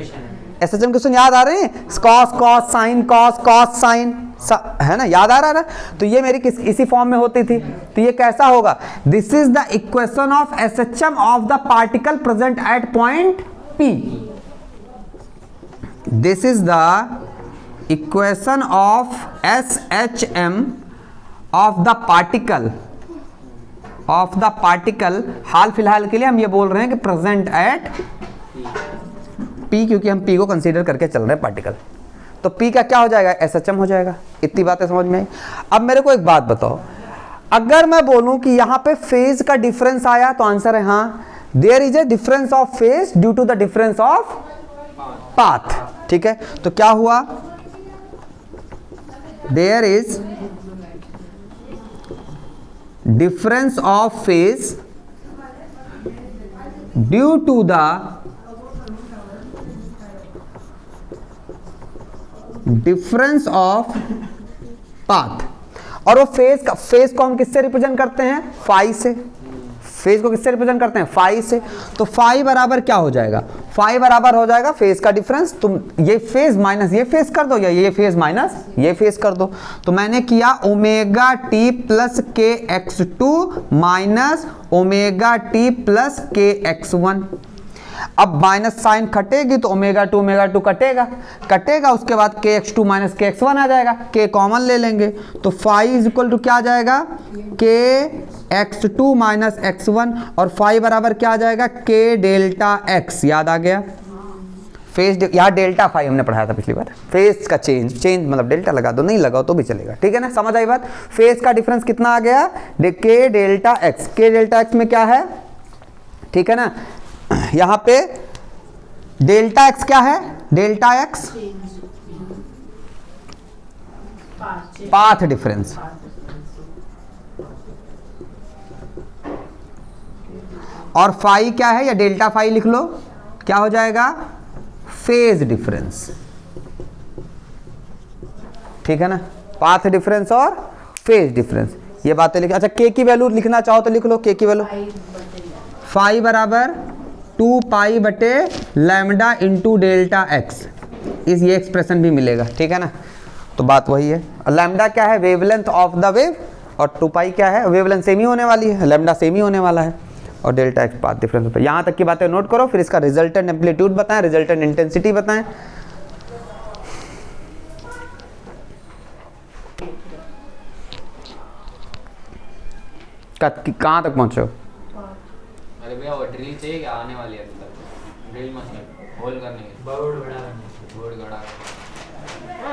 एसएचएम क्वेश्चन याद आ रहे हैं, कॉस साइन है ना, याद आ रहा है ना? तो ये मेरी इसी फॉर्म में होती थी। तो ये कैसा होगा, this is the equation of SHM of the particle present at point P। This is the equation of SHM of the particle हाल फिलहाल के लिए हम ये बोल रहे हैं कि प्रेजेंट एट P, क्योंकि हम P को कंसीडर करके चल रहे हैं पार्टिकल। तो P का क्या हो जाएगा, एसएचएम हो जाएगा। इतनी बातें समझ में आई। अब मेरे को एक बात बताओ, अगर मैं बोलूं कि यहां पे फेज का डिफरेंस आया तो आंसर है हाँ, there is a difference of phase due to the difference of path, ठीक है। तो क्या हुआ, there is difference of phase due to the difference of path. और वो फेज को हम किससे रिप्रेजेंट करते हैं, फाई से। फेज को किससे रिप्रेजेंट करते हैं, फाई से। तो फाई बराबर क्या हो जाएगा, फाई बराबर हो जाएगा फेज का डिफरेंस। तुम ये फेज माइनस ये फेज कर दो या ये फेज माइनस ये फेज कर दो। तो मैंने किया ओमेगा टी प्लस के x2 minus omega T plus के x1। अब माइनस साइन कटेगी तो ओमेगा टू कटेगा, उसके बाद के x2 माइनस के x1 आ जाएगा, के कॉमन ले लेंगे तो फाई इज इक्वल टू क्या आ जाएगा, के x2 माइनस x1 और फाई बराबर क्या आ जाएगा, के डेल्टा x। याद आ गया, फेज यहाँ डेल्टा फाई हमने पढ़ाया था पिछली बार। फेज का चेंज मतलब डेल्टा लगा दो, नहीं लगाओ तो भी चलेगा, ठीक है ना, समझ आई बात। फेज का डिफरेंस कितना आ गया, के डेल्टा x। के डेल्टा x में क्या है, ठीक है ना, यहां पे डेल्टा x क्या है, डेल्टा x पाथ डिफरेंस, और फाई क्या है, या डेल्टा फाई लिख लो, क्या हो जाएगा, फेज डिफरेंस, ठीक है ना, पाथ डिफरेंस और फेज डिफरेंस, ये बातें लिख। अच्छा के की वैल्यू लिखना चाहो तो लिख लो, के की वैल्यू फाई बराबर 2 पाई बटे लैम्डा इंटू डेल्टा एक्स, इस ये एक्सप्रेशन भी मिलेगा, ठीक है ना। तो बात वही है, लैम्डा क्या है, वेवलेंथ ऑफ द वेव, और 2 पाई क्या है, वेवलेंथ सेम ही होने वाली है, लैम्डा सेम ही होने वाला है, और डेल्टा एक्स पाथ डिफरेंस होता है। यहाँ तक की बातें नोट करो, फिर इसका रिजल्टेंट एम्पलीट्यूड बताएं, रिजल्टेंट इंटेंसिटी बताएं। कहाँ तक पहुँचे हो? अरे भैया वो ड्रिल चाहिए क्या, आने वाली है ड्रिल मशीन होल करने की, बोर्ड गड़ा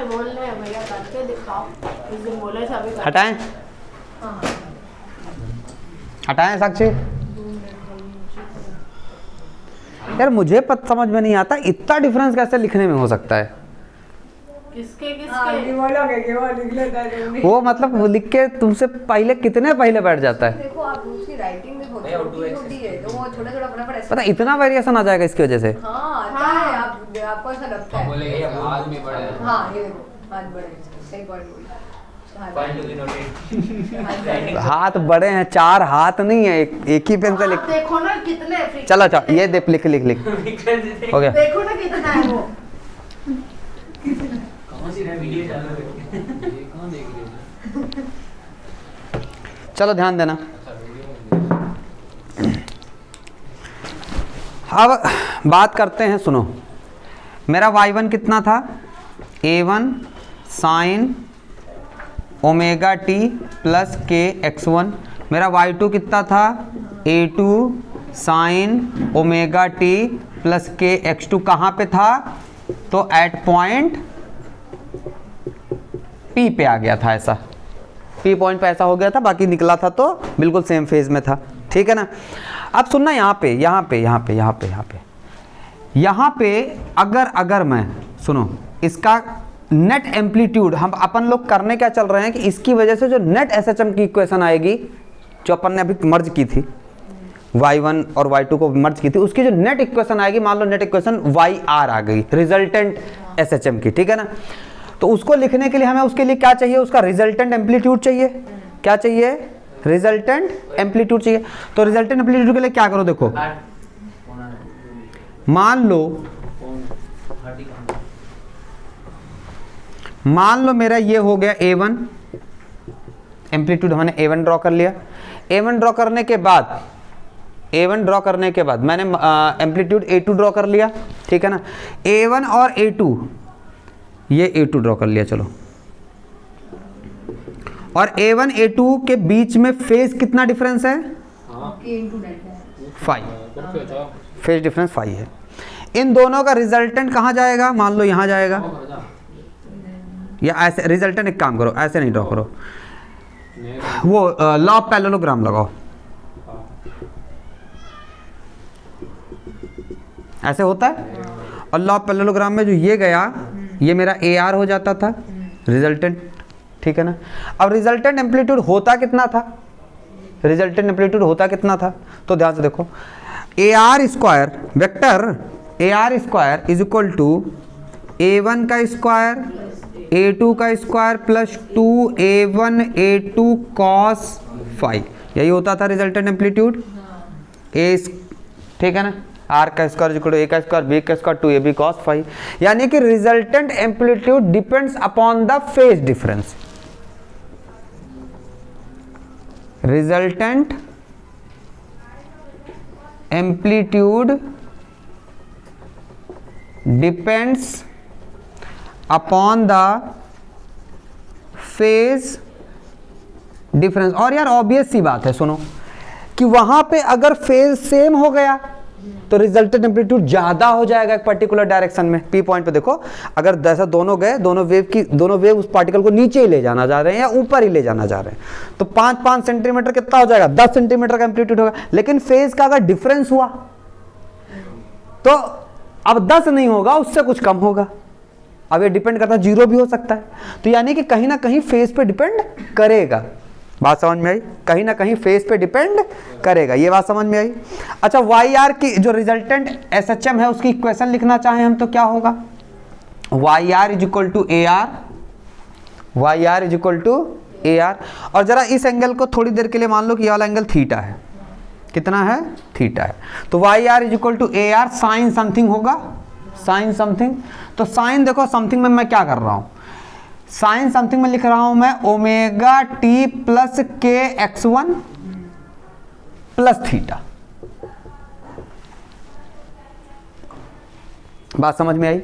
बोल रहे हैं भैया, करके दिखाओ। इस दिन बोले सभी हटाएं, हटाएं साक्षी। यार मुझे समझ में नहीं आता इतना डिफरेंस कैसे लिखने में हो सकता है। किसके वो मतलब वो लिख के तुमसे पहले कितने पहले बैठ जाता है। देखो आप उसकी राइटिंग में बहुत छोटी है, तो वो छोटा फटाफट पता इतना वेरिएशन आ जाएगा इसकी वजह से। हाँ आता है, आपको ऐसा लगता है। बोले ये हाथ भी बड़े हैं। हाँ ये देखो हाथ बड़े हैं, सही पॉइंट बोली। हाथ बड़े हैं, 4 हाथ नहीं है, एक ही पेन से लिख। देखो ना कितने, चलो चलो ये देख, लिख हो गया। देखो ना कितना है वो। वीडियो चालू है, ये कौन देख रही है? चलो ध्यान देना। अच्छा वीडियो में अब बात करते हैं, सुनो, मेरा y1 कितना था, a1 sine omega T plus के x1, मेरा y2 कितना था, a2 sine omega T plus के x2, कहाँ पे था, तो एट पॉइंट P पे आ गया था, ऐसा P पॉइंट पे ऐसा हो गया था, बाकी निकला था तो बिल्कुल सेम फेज में था, ठीक है ना। अब सुनना, यहाँ पे अगर मैं, सुनो, इसका नेट एम्पलीट्यूड हम अपन लोग करने क्या चल रहे हैं कि इसकी वजह से जो नेट एसएचएम की इक्वेशन आएगी, जो अपन ने अभी मर्ज की थी, y1 और y2 को मर्ज की थी, उसकी जो नेट इक्वेशन आएगी, मान लो नेट इक्वेशन yr आ गई, रिजल्टेंट एसएचएम की, ठीक है ना। तो उसको लिखने के लिए हमें उसके लिए क्या चाहिए, उसका रिजल्टेंट एम्पलीट्यूड चाहिए। क्या चाहिए, रिजल्टेंट एम्पलीट्यूड चाहिए। तो रिजल्टेंट एम्पलीट्यूड के लिए क्या करो, देखो, मान लो मेरा ये हो गया a1, एम्पलीट्यूड हमने a1 ड्रॉ कर लिया। a1 ड्रॉ करने के बाद मैंने एम्पलीट्यूड a2 ड्रॉ कर लिया, ठीक है ना। a1 और a2, ये a2 ड्रॉ कर लिया, चलो। और a1 a2 के बीच में फेज कितना डिफरेंस है, 5, फेज डिफरेंस 5 है। इन दोनों का रिजल्टेंट कहाँ जाएगा, मान लो यहाँ जाएगा, या ऐसे रिजल्टेंट, एक काम करो, ऐसे नहीं ड्रॉ करो, वो लॉ ऑफ पैरेललोग्राम लगाओ, ऐसे होता है। और लॉ ऑफ पैरेललोग्राम में जो ये गया, ये मेरा AR हो जाता था रिजल्टेंट, ठीक है ना। अब रिजल्टेंट एम्पलीट्यूड होता कितना था, तो ध्यान से देखो, AR square vector AR square is equal to A1 का स्क्वायर A2 का square plus 2A1 A2 cos 5, यही होता था रिजल्टेंट एम्पलीट्यूड। ठीक है ना, R का स्क्वायर इक्वल टू A का स्क्वायर B का स्क्वायर 2AB cos 5, यानी कि resultant amplitude depends upon the phase difference. Resultant amplitude depends upon the phase difference. और यार ऑब्वियस सी बात है, सुनो, कि वहां पे अगर फेज सेम हो गया तो रिजल्टेंट एम्पलीट्यूड ज्यादा हो जाएगा एक पर्टिकुलर डायरेक्शन में। पी पॉइंट पे देखो, अगर जैसा दोनों गए, दोनों वेव उस पार्टिकल को नीचे ही ले जाना चाह रहे हैं या ऊपर ही ले जाना चाह रहे हैं, तो 5 सेंटीमीटर कितना हो जाएगा, 10 सेंटीमीटर का एम्पलीट्यूड होगा। लेकिन फेज का अगर डिफरेंस हुआ तो अब 10 नहीं होगा, उससे कुछ कम होगा। अब ये डिपेंड करता है, 0 भी हो सकता है। तो यानी कि कहीं ना कहीं फेज पे डिपेंड करेगा। बात समझ में आई, कहीं ना कहीं फेज पे डिपेंड करेगा, ये बात समझ में आई। अच्छा, YR की जो रिजल्टेंट SHM है उसकी इक्वेशन लिखना चाहें हम तो क्या होगा, YR is equal to AR, YR is equal to AR। और जरा इस एंगल को थोड़ी देर के लिए मान लो कि ये वाला एंगल थीटा है, कितना है, थीटा है। तो YR is equal to AR sine something होगा, साइन समथिंग। तो साइन देखो समथिंग में मैं क्या कर रहा हूं, साइन समथिंग में लिख रहा हूं मैं ओमेगा टी प्लस के x1 प्लस थीटा। बात समझ में आई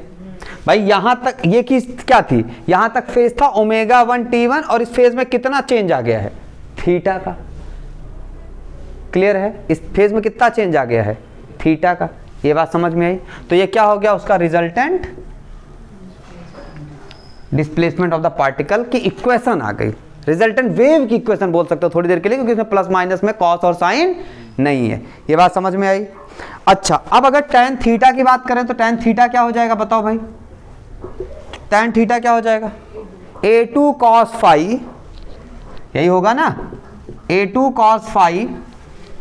भाई। यहां तक ये चीज क्या थी, यहां तक फेज था ओमेगा 1 T1 और इस फेज में कितना चेंज आ गया है, थीटा का। क्लियर है, इस फेज में कितना चेंज आ गया है, थीटा का। ये बात समझ में आई। तो ये क्या हो गया, उसका resultant displacement of the particle की इक्वेशन आ गई। रिजल्टेंट वेव की इक्वेशन बोल सकते हो थोड़ी देर के लिए, क्योंकि इसमें प्लस माइनस में कॉस और साइन नहीं है। ये बात समझ में आई। अच्छा, अब अगर tan थीटा की बात करें तो tan थीटा क्या हो जाएगा, बताओ भाई, tan थीटा क्या हो जाएगा, A2 cos phi, यही होगा ना, A2 cos phi।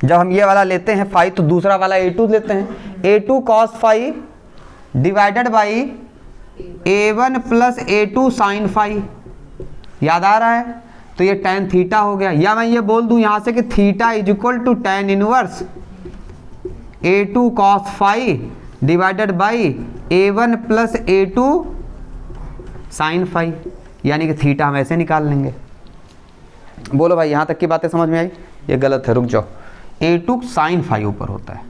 जब हम ये वाला लेते हैं phi तो दूसरा वाला A2 लेते हैं, A2 cos phi divided by A1 plus A2 sine phi. याद आ रहा है, तो ये tan थीटा हो गया। या मैं ये बोल दूं यहां से कि theta is equal to tan inverse A2 cos phi divided by A1 plus A2 sine phi, यानी कि थीटा हम ऐसे निकाल लेंगे। बोलो भाई, यहां तक की बातें समझ में आई? ये गलत है, रुक जाओ। A2 साइन फाई ऊपर होता है,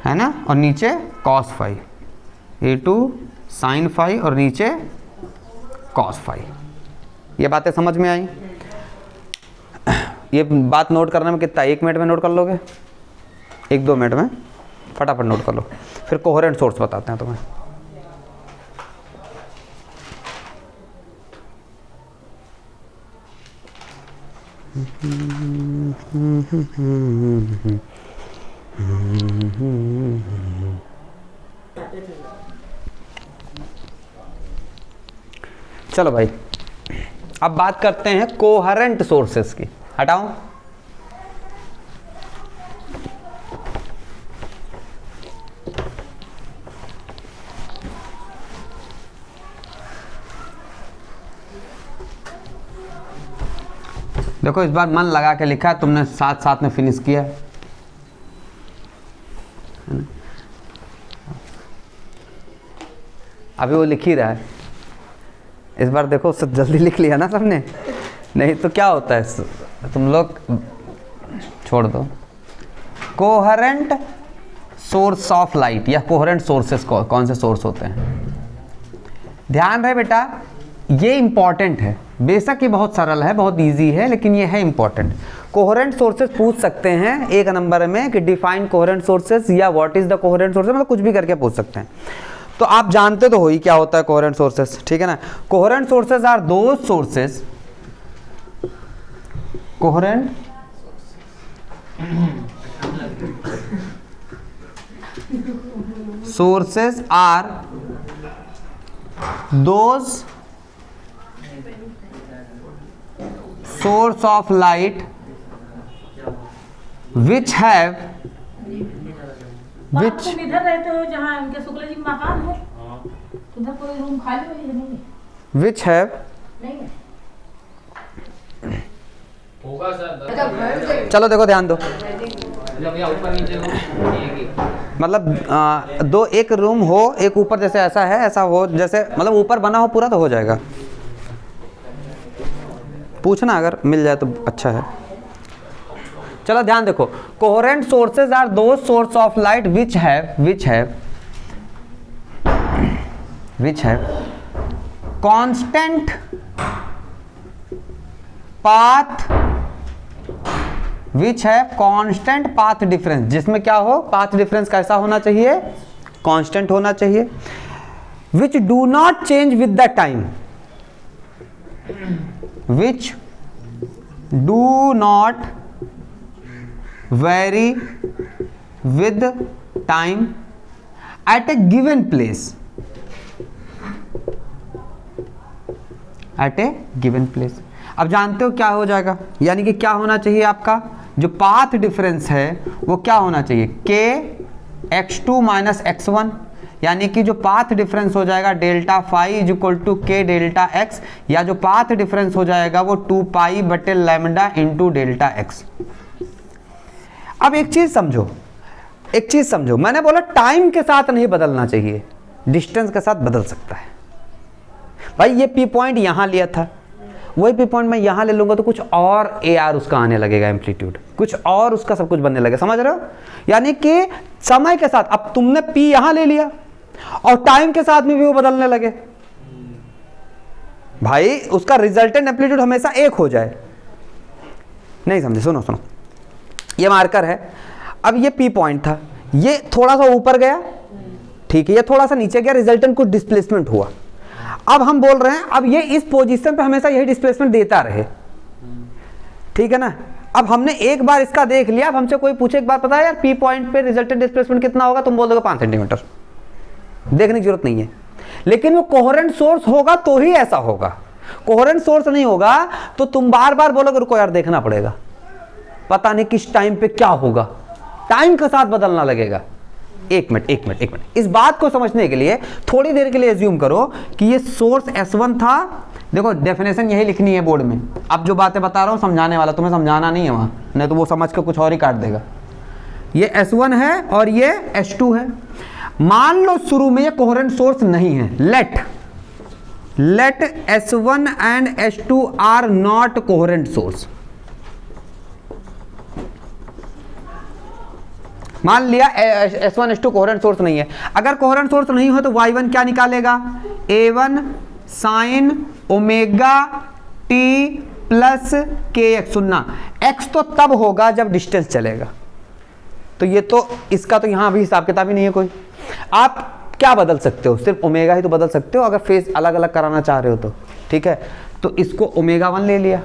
है ना, और नीचे cos phi, A2 sin phi और नीचे cos फाई। ये बातें समझ में आई? ये बात नोट करने में कितना, 1 मिनट में नोट कर लोगे? 1-2 मिनट में फटाफट नोट कर लो, फिर कोहेरेंट सोर्स बताते हैं तुम्हें। चलो भाई, अब बात करते हैं कोहेरेंट सोर्सेस की। हटाओ, देखो इस बार मन लगा के लिखा है तुमने, साथ साथ में फिनिश किया है ना? अभी वो लिख ही रहा है, इस बार देखो सब जल्दी लिख लिया ना सबने, नहीं तो क्या होता है, तुम लोग छोड़ दो। कोहेरेंट सोर्स ऑफ लाइट या कोहेरेंट सोर्सेस कौन से सोर्स होते हैं? ध्यान रहे बेटा, ये इंपॉर्टेंट है, बेशक ये बहुत सरल है, बहुत इजी है, लेकिन ये है इंपॉर्टेंट। कोहेरेंट सोर्सेस पूछ सकते हैं 1 नंबर में कि डिफाइन कोहेरेंट सोर्सेस या what is the coherent sources, मतलब कुछ भी करके पूछ सकते हैं। तो आप जानते तो हो ही क्या होता है कोहेरेंट सोर्सेस, ठीक है ना। Coherent sources are those sources, coherent sources are those source of light which have तुम इधर रहते हो जहाँ इनके शुक्ला जी मकान है, उधर कोई रूम खाली वाली नहीं है? which have, नहीं है। होगा सर, अच्छा, घर से चलो देखो ध्यान दो, मतलब या ऊपर नीचे हो, एक ही। मतलब दो, एक रूम हो, एक ऊपर जैसे ऐसा है, ऐसा हो, जैसे मतलब ऊपर बना हो पूरा तो हो जाएगा। पूछना अगर मिल जाए तो अच्छा है। चलो ध्यान देखो, coherent sources are those source of light which have constant path, which have constant path difference, जिसमें क्या हो, पाथ डिफरेंस कैसा होना चाहिए, कांस्टेंट होना चाहिए। Which do not change with the time, which do not vary with time at a given place, at a given place। अब जानते हो क्या हो जाएगा, यानी कि क्या होना चाहिए, आपका जो पाथ डिफरेंस है वो क्या होना चाहिए, k x2 माइनस x1, यानी कि जो पाथ डिफरेंस हो जाएगा delta phi is equal to K delta X, या जो पाथ डिफरेंस हो जाएगा वो 2 पाई बटे लैम्डा इंटू डेल्टा एक्स। अब एक चीज समझो, मैंने बोला टाइम के साथ नहीं बदलना चाहिए, डिस्टेंस के साथ बदल सकता है। भाई ये पी पॉइंट यहां लिया था, वही पी पॉइंट मैं यहां ले लूंगा तो कुछ और ए आर उसका आने लगेगा, एम्पलीट्यूड कुछ और उसका सब कुछ बनने लगेगा, समझ रहे हो? यानी कि समय के साथ, अब तुमने पी यहां ले लिया और टाइम के साथ में भी वो बदलने लगे, भाई उसका रिजल्टेंट एम्पलीट्यूड हमेशा एक हो जाए। नहीं समझे? सुनो, ये मार्कर है, अब ये पी पॉइंट था, ये थोड़ा सा ऊपर गया, ठीक है, ये थोड़ा सा नीचे गया, रिजल्टेंट कुछ डिस्प्लेसमेंट हुआ। अब हम बोल रहे हैं अब ये इस पोजीशन पे हमेशा यही डिस्प्लेसमेंट देता रहे, ठीक है ना। अब हमने एक बार इसका देख लिया, अब हमसे कोई पूछे एक बार, पता है यार पी पॉइंट पे रिजल्टेंट डिस्प्लेसमेंट कितना होगा, तुम बोल दोगे 5 सेंटीमीटर, देखने की जरूरत नहीं है। लेकिन वो कोहेरेंट सोर्स होगा तो ही ऐसा होगा, कोहेरेंट सोर्स नहीं होगा तो तुम बार बार बोलोगे रुको यार देखना पड़ेगा, पता नहीं किस टाइम पे क्या होगा, टाइम के साथ बदलना लगेगा। एक मिनट, इस बात को समझने के लिए थोड़ी देर के लिए एज्यूम करो कि ये सोर्स S1 था। देखो डेफिनेशन यही लिखनी है बोर्ड में, अब जो बातें बता रहा हूं समझाने वाला, तुम्हें समझाना नहीं है वहां, नहीं तो वो समझ के कुछ और ही काट देगा। ये S1 है और ये S2 है। मान लो शुरू में ये कोहेरेंट सोर्स नहीं है, let S1 and S2 are not coherent source. मान लिया S1 S2 कोहेरेंट सोर्स नहीं है। अगर कोहेरेंट सोर्स नहीं हो तो y1 क्या निकालेगा, A1 sine omega t plus kx। सुनना, x तो तब होगा जब डिस्टेंस चलेगा, तो ये तो इसका तो यहाँ अभी हिसाब किताब ही नहीं है कोई। आप क्या बदल सकते हो, सिर्फ ओमेगा ही तो बदल सकते हो अगर फेज अलग अलग कराना चाह रहे हो तो, ठीक है। तो इसको ओमेगा 1 ले लिया,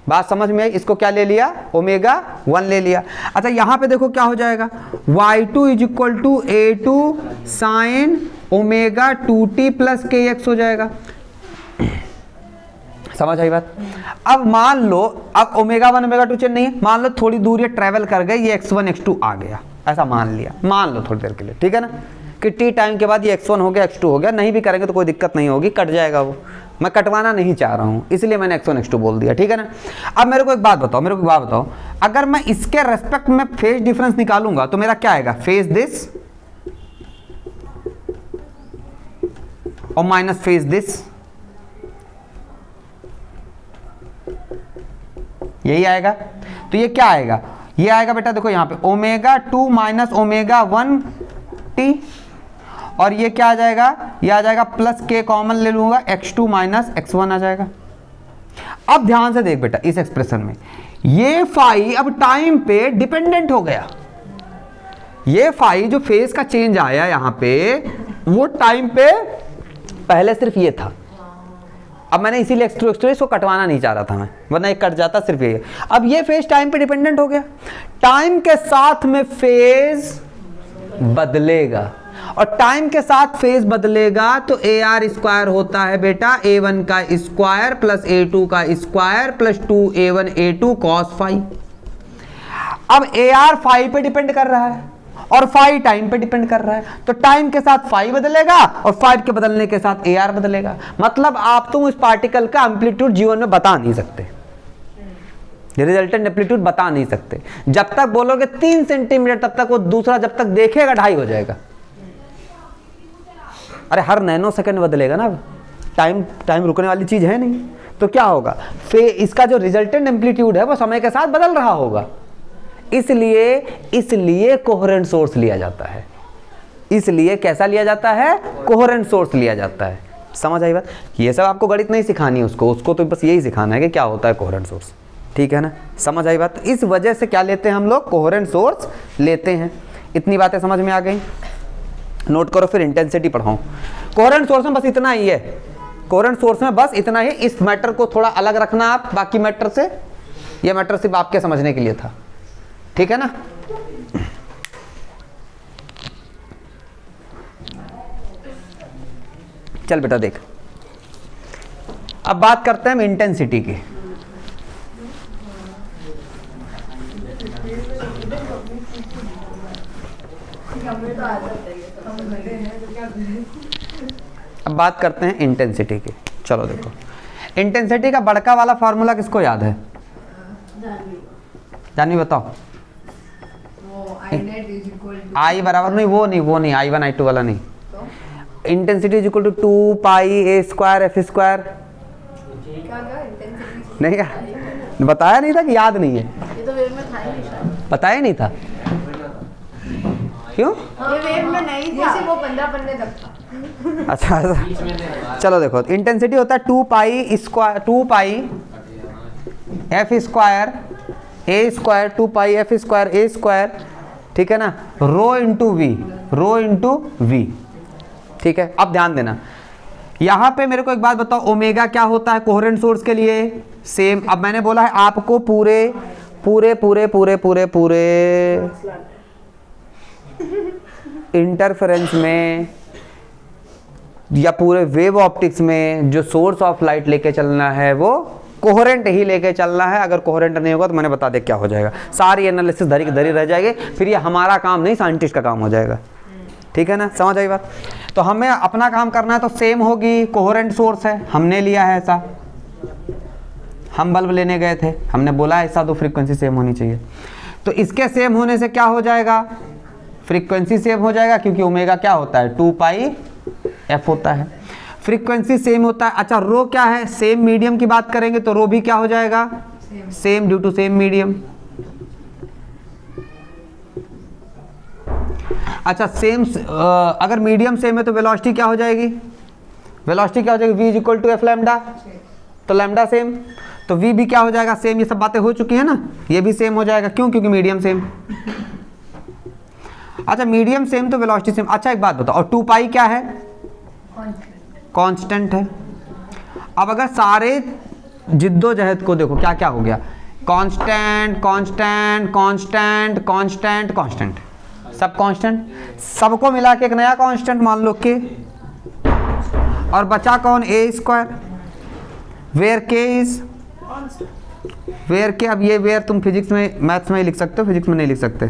बात समझ में आई, इसको क्या ले लिया, ओमेगा 1 ले लिया। अच्छा यहाँ पे देखो क्या हो जाएगा, y2 is equal to A2 sine omega 2t plus kx हो जाएगा। समझ आई बात। अब मान लो, अब ओमेगा 1 ओमेगा 2 चेंज नहीं है, मान लो थोड़ी दूर ये ट्रैवल कर गए, ये x1 x2 आ गया, ऐसा मान लिया, मान लो थोड़ी देर के लिए, ठीक है ना, कि t टाइम के बाद ये x1 हो गया x2 हो गया। नहीं भी करेंगे तो कोई दिक्कत नहीं होगी, कट जाएगा वो, मैं कटवाना नहीं चाह रहा हूँ इसलिए मैंने x1 x2 बोल दिया, ठीक है ना। अब मेरे को एक बात बताओ, अगर मैं इसके रेस्पेक्ट में फेज डिफरेंस निकालूंगा तो मेरा क्या आएगा, फेज दिस और माइनस फेज दिस, यही आएगा। तो ये क्या आएगा, ये आएगा बेटा देखो यहाँ पे ओमेगा 2 माइनस ओमेगा 1 t, और ये क्या आ जाएगा, ये आ जाएगा प्लस k कॉमन ले लूंगा, x2 माइनस x1 आ जाएगा। अब ध्यान से देख बेटा इस एक्सप्रेशन में, ये फाई अब टाइम पे डिपेंडेंट हो गया, ये फाई जो फेज का चेंज आया यहाँ पे वो टाइम पे पहले सिर्फ ये था। अब मैंने इसीलिए x2 इसको कटवाना नहीं चाह रहा था मैं, वरना एक कट जाता, सिर्फ ये। अब ये फेज टाइम पे डिपेंडेंट हो गया, टाइम के साथ में फेज बदलेगा, और टाइम के साथ फेज बदलेगा तो AR स्क्वायर होता है बेटा A1 का स्क्वायर प्लस A2 का square plus 2A1 A2 cos phi. अब AR फाई पे डिपेंड कर रहा है और फाई टाइम पे डिपेंड कर रहा है, तो टाइम के साथ फाई बदलेगा और फाई के बदलने के साथ AR बदलेगा। मतलब आप तुम इस पार्टिकल का एम्पलीट्यूड जीवन में बता नहीं सकते, रिजल्टेंट एम्पलीट्यूड बता नहीं सकते। जब तक बोलोगे 3 सेंटीमीटर तब तक वो दूसरा जब तक देखेगा 2.5 हो जाएगा। अरे हर नैनो सेकंड बदलेगा ना, टाइम रुकने वाली चीज है नहीं, तो क्या होगा, इसका जो रिजल्टेंट एम्पलीट्यूड है वो समय के साथ बदल रहा होगा। इसलिए कोहेरेंट सोर्स लिया जाता है, इसलिए कैसा लिया जाता है, कोहेरेंट सोर्स लिया जाता है। समझ आई बात। ये सब आपको गणित नहीं सिखानी है, उसको तो बस यही सिखाना है कि क्या होता है कोहेरेंट सोर्स, ठीक है ना। समझ आई बात। इस वजह से क्या लेते हैं हम लोग, कोहेरेंट सोर्स लेते हैं। इतनी बातें समझ में आ गई, नोट करो फिर इंटेंसिटी पढ़ाऊं। कोहेरेंट सोर्स में बस इतना ही है, कोहेरेंट सोर्स में बस इतना ही। इस मैटर को थोड़ा अलग रखना आप बाकी मैटर से, ये मैटर सिर्फ आपके समझने के लिए था, ठीक है ना। चल बेटा देख, अब बात करते हैं हम इंटेंसिटी की। अब बात करते हैं इंटेंसिटी की। चलो देखो, इंटेंसिटी का बड़का वाला फॉर्मूला किसको याद है, जानवी बताओ। आई बराबर नहीं, वो नहीं I1 I2 वाला नहीं। Intensity is equal to 2 pi A square F square. नहीं क्या बताया नहीं था कि याद नहीं है, ये तो वेव में था ही नहीं शायद। बताया नहीं था, क्यों, ये वेव में नहीं था, वो 15 पन्ने तक था। अच्छा चलो देखो, इंटेंसिटी होता है 2 pi square, 2 pi F square A square, 2 pi F square A square, ठीक है ना, रो इंटू वी, ठीक है। अब ध्यान देना, यहां पे मेरे को एक बात बताओ, ओमेगा क्या होता है कोहेरेंट सोर्स के लिए, सेम। अब मैंने बोला है आपको पूरे पूरे पूरे पूरे पूरे पूरे इंटरफेरेंस में या पूरे वेव ऑप्टिक्स में जो सोर्स ऑफ लाइट लेके चलना है वो कोहेरेंट ही लेके चलना है। अगर कोहेरेंट नहीं होगा तो मैंने बता दिया क्या हो जाएगा, सारी एनालिसिस धरी की धरी रह जाएगी, फिर ये हमारा काम नहीं साइंटिस्ट का काम हो जाएगा, ठीक है ना। समझ आई बात। तो हमें अपना काम करना है तो सेम होगी, कोहेरेंट सोर्स है, हमने लिया है ऐसा, हम बल्ब लेने गए थे, हमने बोला ऐसा तो फ्रीक्वेंसी सेम होनी चाहिए। तो इसके सेम होने से क्या हो जाएगा, फ्रीक्वेंसी सेम हो जाएगा, क्योंकि ओमेगा क्या होता है 2 पाई F होता है, फ्रीक्वेंसी सेम होता है। अच्छा रो क्या है, सेम मीडियम की बात करेंगे तो रो भी क्या हो जाएगा, same due to same medium. अच्छा सेम, अगर मीडियम सेम है तो वेलोसिटी क्या हो जाएगी? वेलोसिटी क्या हो जाएगी? v is equal to F lambda, तो लैम्डा सेम, तो v भी क्या हो जाएगा? सेम। ये सब बातें हो चुकी है ना, ये भी सेम हो जाएगा। क्यों? क्योंकि मीडियम सेम। अच्छा मीडियम सेम तो वेलोसिटी सेम। अच्छा एक बात बताओ, और 2 पाई क्या है? कांस्टेंट है। अब अगर सारे जिद्दोजहद को देखो क्या क्या हो गया, constant constant constant constant constant, सब कांस्टेंट, सबको मिला के एक नया कांस्टेंट मान लो के, और बचा कौन? ए स्क्वायर, वेयर के इज, वेयर के, अब ये वेयर तुम फिजिक्स में मैथ्स में ही लिख सकते हो, फिजिक्स में नहीं लिख सकते।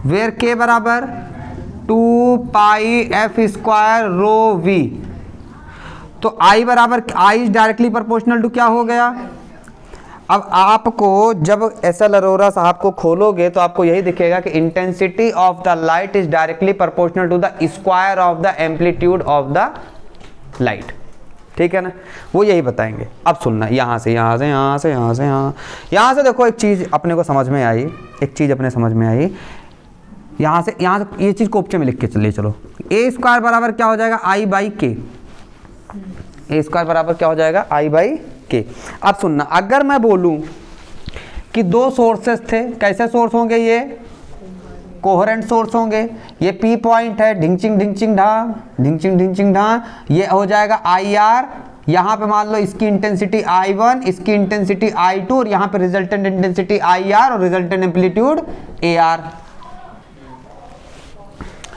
वेयर के बराबर 2 पाई एफ स्क्वायर रो वी, तो आई बराबर, I is directly proportional to क्या हो गया? अब आपको जब एसएल अरोरा साहब को खोलोगे तो आपको यही दिखेगा कि intensity of the light is directly proportional to the square of the amplitude of the light. ठीक है ना, वो यही बताएंगे। अब सुनना, यहाँ से यहाँ से यहाँ से यहाँ से यहाँ से देखो, एक चीज़ अपने को समझ में आई, एक चीज़ अपने समझ में आई। यहाँ से ये चीज़ कोपचे में लिख के चलिए चलो। ए स्क्वायर बराबर क्या हो जाएगा? आई बाई के। ए स्क्वायर बराबर क्या हो जाएगा? आई बाई के। अब सुनना, अगर मैं बोलूँ कि 2 सोर्सेस थे, कैसे सोर्स होंगे? ये कोहेरेंट सोर्स होंगे। ये पी पॉइंट है, ढिंचिंग ढिंचिंग ढा, ढिंचिंग ढिंचिंग ढा, ये हो जाएगा आई आर। यहाँ पे मान लो इसकी इंटेंसिटी I1, इसकी इंटेंसिटी I2, और यहाँ पे रिजल्टेंट इंटेंसिटी IR और रिजल्टेंट एम्पलीट्यूड AR।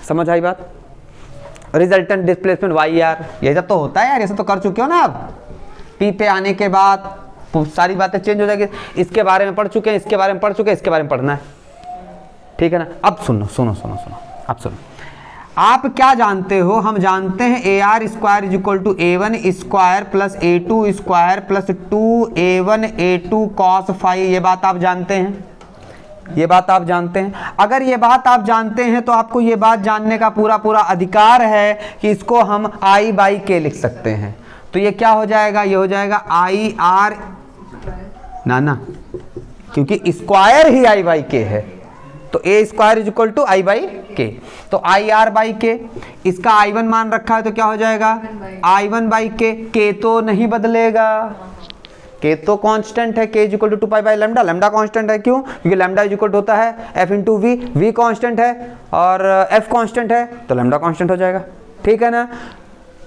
समझ आई बात? रिजल्टेंट डिस्प्लेसमेंट YR, ये सब तो होता है यार, ये सब तो कर चुके हो ना आप। पी पे आने के बाद सारी बातें चेंज हो जाएगी। इसके बारे में पढ़ चुके हैं, इसके बारे में पढ़ चुके हैं, इसके बारे में पढ़ना है। ठीक है ना? अब सुनो सुनो सुनो सुनो, अब सुनो, आप क्या जानते हो? हम जानते हैं AR square is equal to A1 square plus A2 square plus 2A1 A2 cos phi. ये बात आप जानते हैं, ये बात आप जानते हैं। अगर ये बात आप जानते हैं तो आपको ये बात जानने का पूरा पूरा अधिकार है कि इसको हम I बाई के लिख सकते हैं। तो ये क्या हो जाएगा? ये हो जाएगा IR ना, क्योंकि स्क्वायर ही I बाई के है, तो A square is equal to I by K. तो IR बाई के, इसका I1 मान रखा है तो क्या हो जाएगा? I1 बाई के तो नहीं बदलेगा, के तो कांस्टेंट है, K is equal to 2 pi by lambda. Lambda constant है, क्यों? क्योंकि लैम्डा इज इक्वल होता है F into V, V constant है और F कांस्टेंट है, तो लैम्डा कांस्टेंट हो जाएगा। ठीक है ना?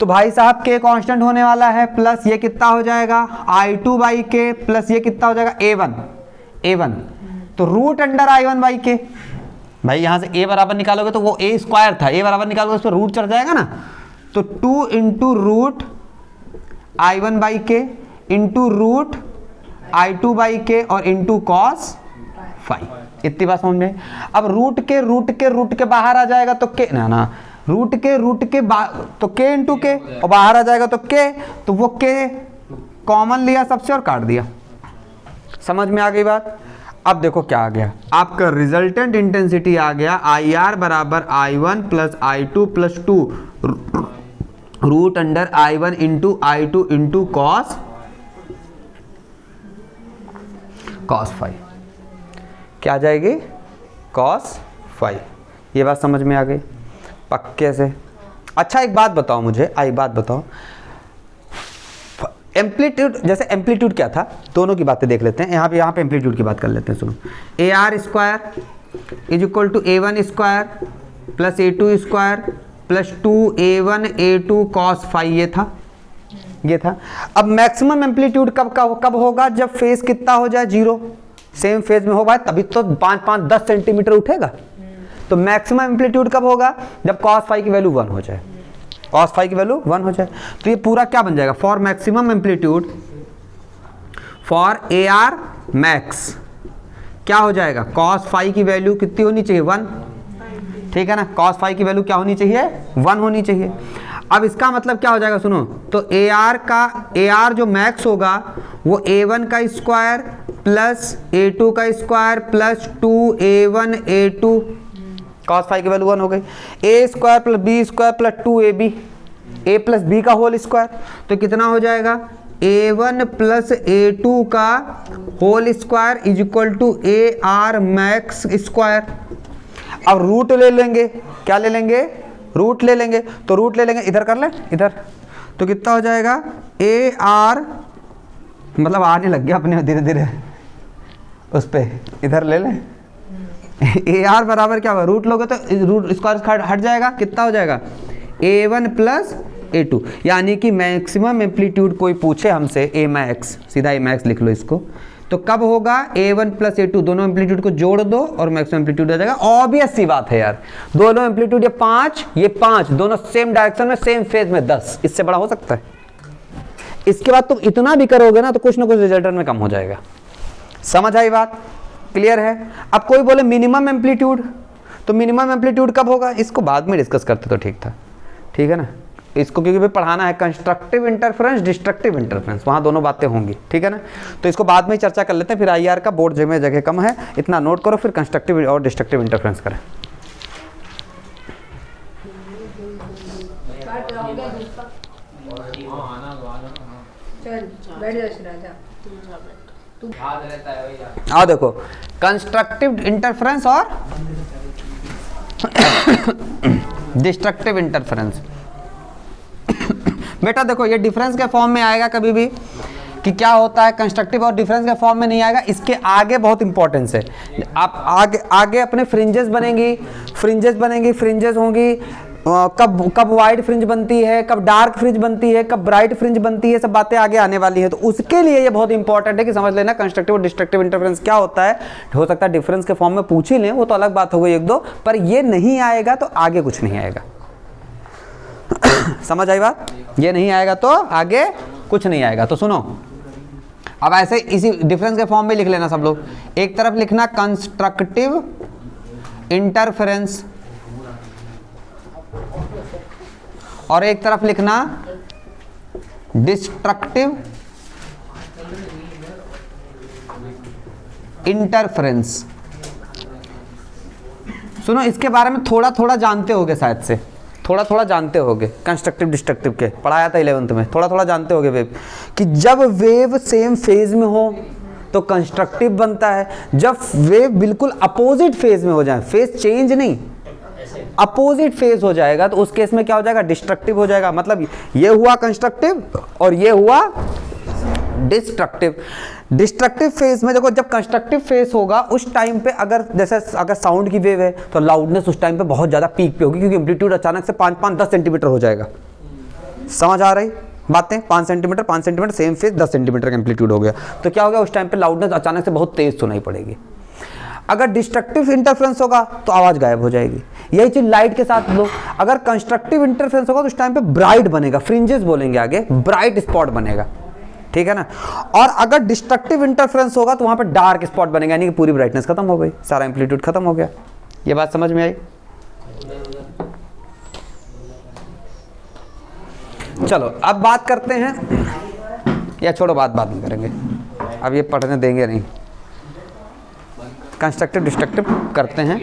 तो भाई साहब के कांस्टेंट होने वाला है, प्लस ये कितना हो जाएगा? I2 बाई के, प्लस ये कितना हो जाएगा? A1, तो रूट अंडर I1 बाई के। भाई यहाँ से A बराबर निकालोगे तो वो A स्क्वायर था, A बराबर निकालोगे उस पर रूट चढ़ जाएगा ना, तो 2 इंटू रूट I1 बाई के इंटू रूट I2 बाई के और इंटू कॉस फाई। इतनी बात समझ में? अब रूट के बाहर आ जाएगा तो के ना, रूट के तो के इंटू के, और बाहर आ जाएगा तो के, तो वो के कॉमन लिया सबसे और काट दिया। समझ में आ गई बात? अब देखो क्या आ गया, आपका रिजल्टेंट इंटेंसिटी आ गया IR बराबर I1 plus I2 plus 2 root under I1 into I2 into cos phi. क्या आ जाएगी? Cos phi. ये बात समझ में आ गई पक्के से? अच्छा एक बात बताओ मुझे, बात बताओ, एम्पलीट्यूड, जैसे एम्पलीट्यूड क्या था, दोनों की बातें देख लेते हैं। यहाँ पे एम्पलीट्यूड की बात कर लेते हैं। सुनो, AR square is equal to A1 square plus A2 square plus 2A1 A2 cos phi, ये था। अब मैक्सिमम एम्पलीट्यूड कब होगा? जब फेज कितना हो जाए? 0, सेम फेज में होगा, तभी तो 5-5-10 सेंटीमीटर उठेगा। तो मैक्सिमम एम्पलीट्यूड कब होगा? जब कॉस फाई की वैल्यू 1 हो जाए, कॉस फाई की वैल्यू 1 हो जाए। तो ये पूरा क्या बन जाएगा? For maximum amplitude for AR max क्या हो जाएगा? कॉस फाई की वैल्यू कितनी होनी चाहिए? 1। ठीक है ना? कॉस फाई की वैल्यू क्या होनी चाहिए? 1 होनी चाहिए। अब इसका मतलब क्या हो जाएगा? सुनो, तो AR जो मैक्स होगा वो A1 का स्क्वायर प्लस A2 का square plus 2A1 A2 cos phi की वैल्यू 1 हो गई। A square plus B square plus 2AB, A plus B का होल स्क्वायर, तो कितना हो जाएगा? A1 प्लस A2 का whole square is equal to AR max square. अब रूट ले लेंगे, क्या ले लेंगे, रूट ले लेंगे, तो रूट ले लेंगे, इधर कर ले इधर, तो कितना हो जाएगा ए आर, मतलब आने लग गया अपने धीरे धीरे उस पे, इधर ले लें ए आर बराबर क्या होगा, रूट लोगे तो रूट स्क्वायर हट जाएगा, कितना हो जाएगा A1 प्लस A2, यानी कि मैक्सिमम एम्पलीट्यूड कोई पूछे हमसे ए मैक्स, सीधा ए मैक्स लिख लो इसको, तो कब होगा A1 प्लस A2, दोनों एम्पलीट्यूड को जोड़ दो और मैक्सिमम एम्पलीट्यूड आ जाएगा। ऑब्वियस सी बात है यार, दोनों एम्पलीट्यूड ये 5 दोनों सेम डायरेक्शन में सेम फेज में 10, इससे बड़ा हो सकता है? इसके बाद तुम इतना भी करोगे ना तो कुछ ना कुछ रिजल्टर में कम हो जाएगा। समझ आई बात, क्लियर है? अब कोई बोले मिनिमम एम्पलीट्यूड, तो मिनिमम एम्पलीट्यूड कब होगा, इसको बाद में डिस्कस करते तो ठीक था, ठीक है ना, इसको क्योंकि पढ़ाना है कंस्ट्रक्टिव इंटरफेरेंस, डिस्ट्रक्टिव इंटरफेरेंस, वहाँ दोनों बातें होंगी, ठीक है ना, तो इसको बाद में ही चर्चा कर लेते हैं। फिर आईआर का बोर्ड में जगह कम है, इतना नोट करो, फिर कंस्ट्रक्टिव और डिस्ट्रक्टिव इंटरफेरेंस करें। चल बैठ जा शिराजा, याद रहता है भैया। आओ देखो, कंस्ट्रक्टिव इंटरफेरेंस और डिस्ट्रक्टिव इंटरफेरेंस। बेटा देखो, ये डिफरेंस के फॉर्म में आएगा कभी भी कि क्या होता है, कंस्ट्रक्टिव और डिफरेंस के फॉर्म में नहीं आएगा। इसके आगे बहुत इंपॉर्टेंस है, आप आगे अपने फ्रिंजेस बनेंगी, फ्रिंजेस होंगी, कब वाइड फ्रिंज बनती है, कब डार्क फ्रिंज बनती है, कब ब्राइट फ्रिंज बनती है, सब बातें आगे आने वाली है। तो उसके लिए ये बहुत इंपॉर्टेंट है कि समझ लेना कंस्ट्रक्टिव और डिस्ट्रक्टिव इंटरफेरेंस क्या होता है। हो सकता है डिफरेंस के फॉर्म में पूछ ही लें, वो तो अलग बात हो गई एक दो, पर ये नहीं आएगा तो आगे कुछ नहीं आएगा। समझ आई बात, ये नहीं आएगा तो आगे कुछ नहीं आएगा। तो सुनो, अब ऐसे इसी डिफरेंस के फॉर्म में लिख लेना सब लोग। एक तरफ लिखना कंस्ट्रक्टिव इंटरफेरेंस और एक तरफ लिखना डिस्ट्रक्टिव इंटरफेरेंस। सुनो, इसके बारे में थोड़ा थोड़ा जानते होगे, शायद से थोड़ा थोड़ा जानते होगे, कंस्ट्रक्टिव डिस्ट्रक्टिव के पढ़ाया था 11th में, थोड़ा थोड़ा जानते होगे वेव, कि जब वेव सेम फेज में हो तो कंस्ट्रक्टिव बनता है, जब वेव बिल्कुल अपोजिट फेज में हो जाए, फेज चेंज नहीं, अपोजिट फेज हो जाएगा, तो उस केस में क्या हो जाएगा, डिस्ट्रक्टिव हो जाएगा। मतलब ये हुआ कंस्ट्रक्टिव और ये हुआ डिस्ट्रक्टिव। डिस्ट्रक्टिव फेज में देखो, जब कंस्ट्रक्टिव फेज होगा उस टाइम पे अगर साउंड की वेव है तो लाउडनेस उस टाइम पे बहुत ज़्यादा पीक पे होगी, क्योंकि एम्पलीट्यूड अचानक से 5-10 सेंटीमीटर हो जाएगा। समझ आ रही बातें, 5 सेंटीमीटर सेम फेज 10 सेंटीमीटर का एम्पलीट्यूड हो गया, तो क्या हो गया, उस टाइम पे लाउडनेस अचानक से बहुत तेज सुनाई पड़ेगी। अगर डिस्ट्रक्टिव इंटरफेरेंस होगा तो आवाज़ गायब हो जाएगी। यही चीज़ लाइट के साथ लो, अगर कंस्ट्रक्टिव इंटरफेरेंस होगा तो उस टाइम पे ब्राइट बनेगा, फ्रिंजेस बोलेंगे आगे, ब्राइट स्पॉट बनेगा, ठीक है ना। और अगर डिस्ट्रक्टिव इंटरफेरेंस होगा तो वहाँ पे डार्क स्पॉट बनेगा, यानी कि पूरी ब्राइटनेस खत्म हो गई, सारा एम्पलीट्यूड खत्म हो गया। ये बात समझ में आई? चलो अब बात करते हैं, या छोड़ो, बाद में करेंगे, अब ये पढ़ने देंगे नहीं, कंस्ट्रक्टिव डिस्ट्रक्टिव करते हैं।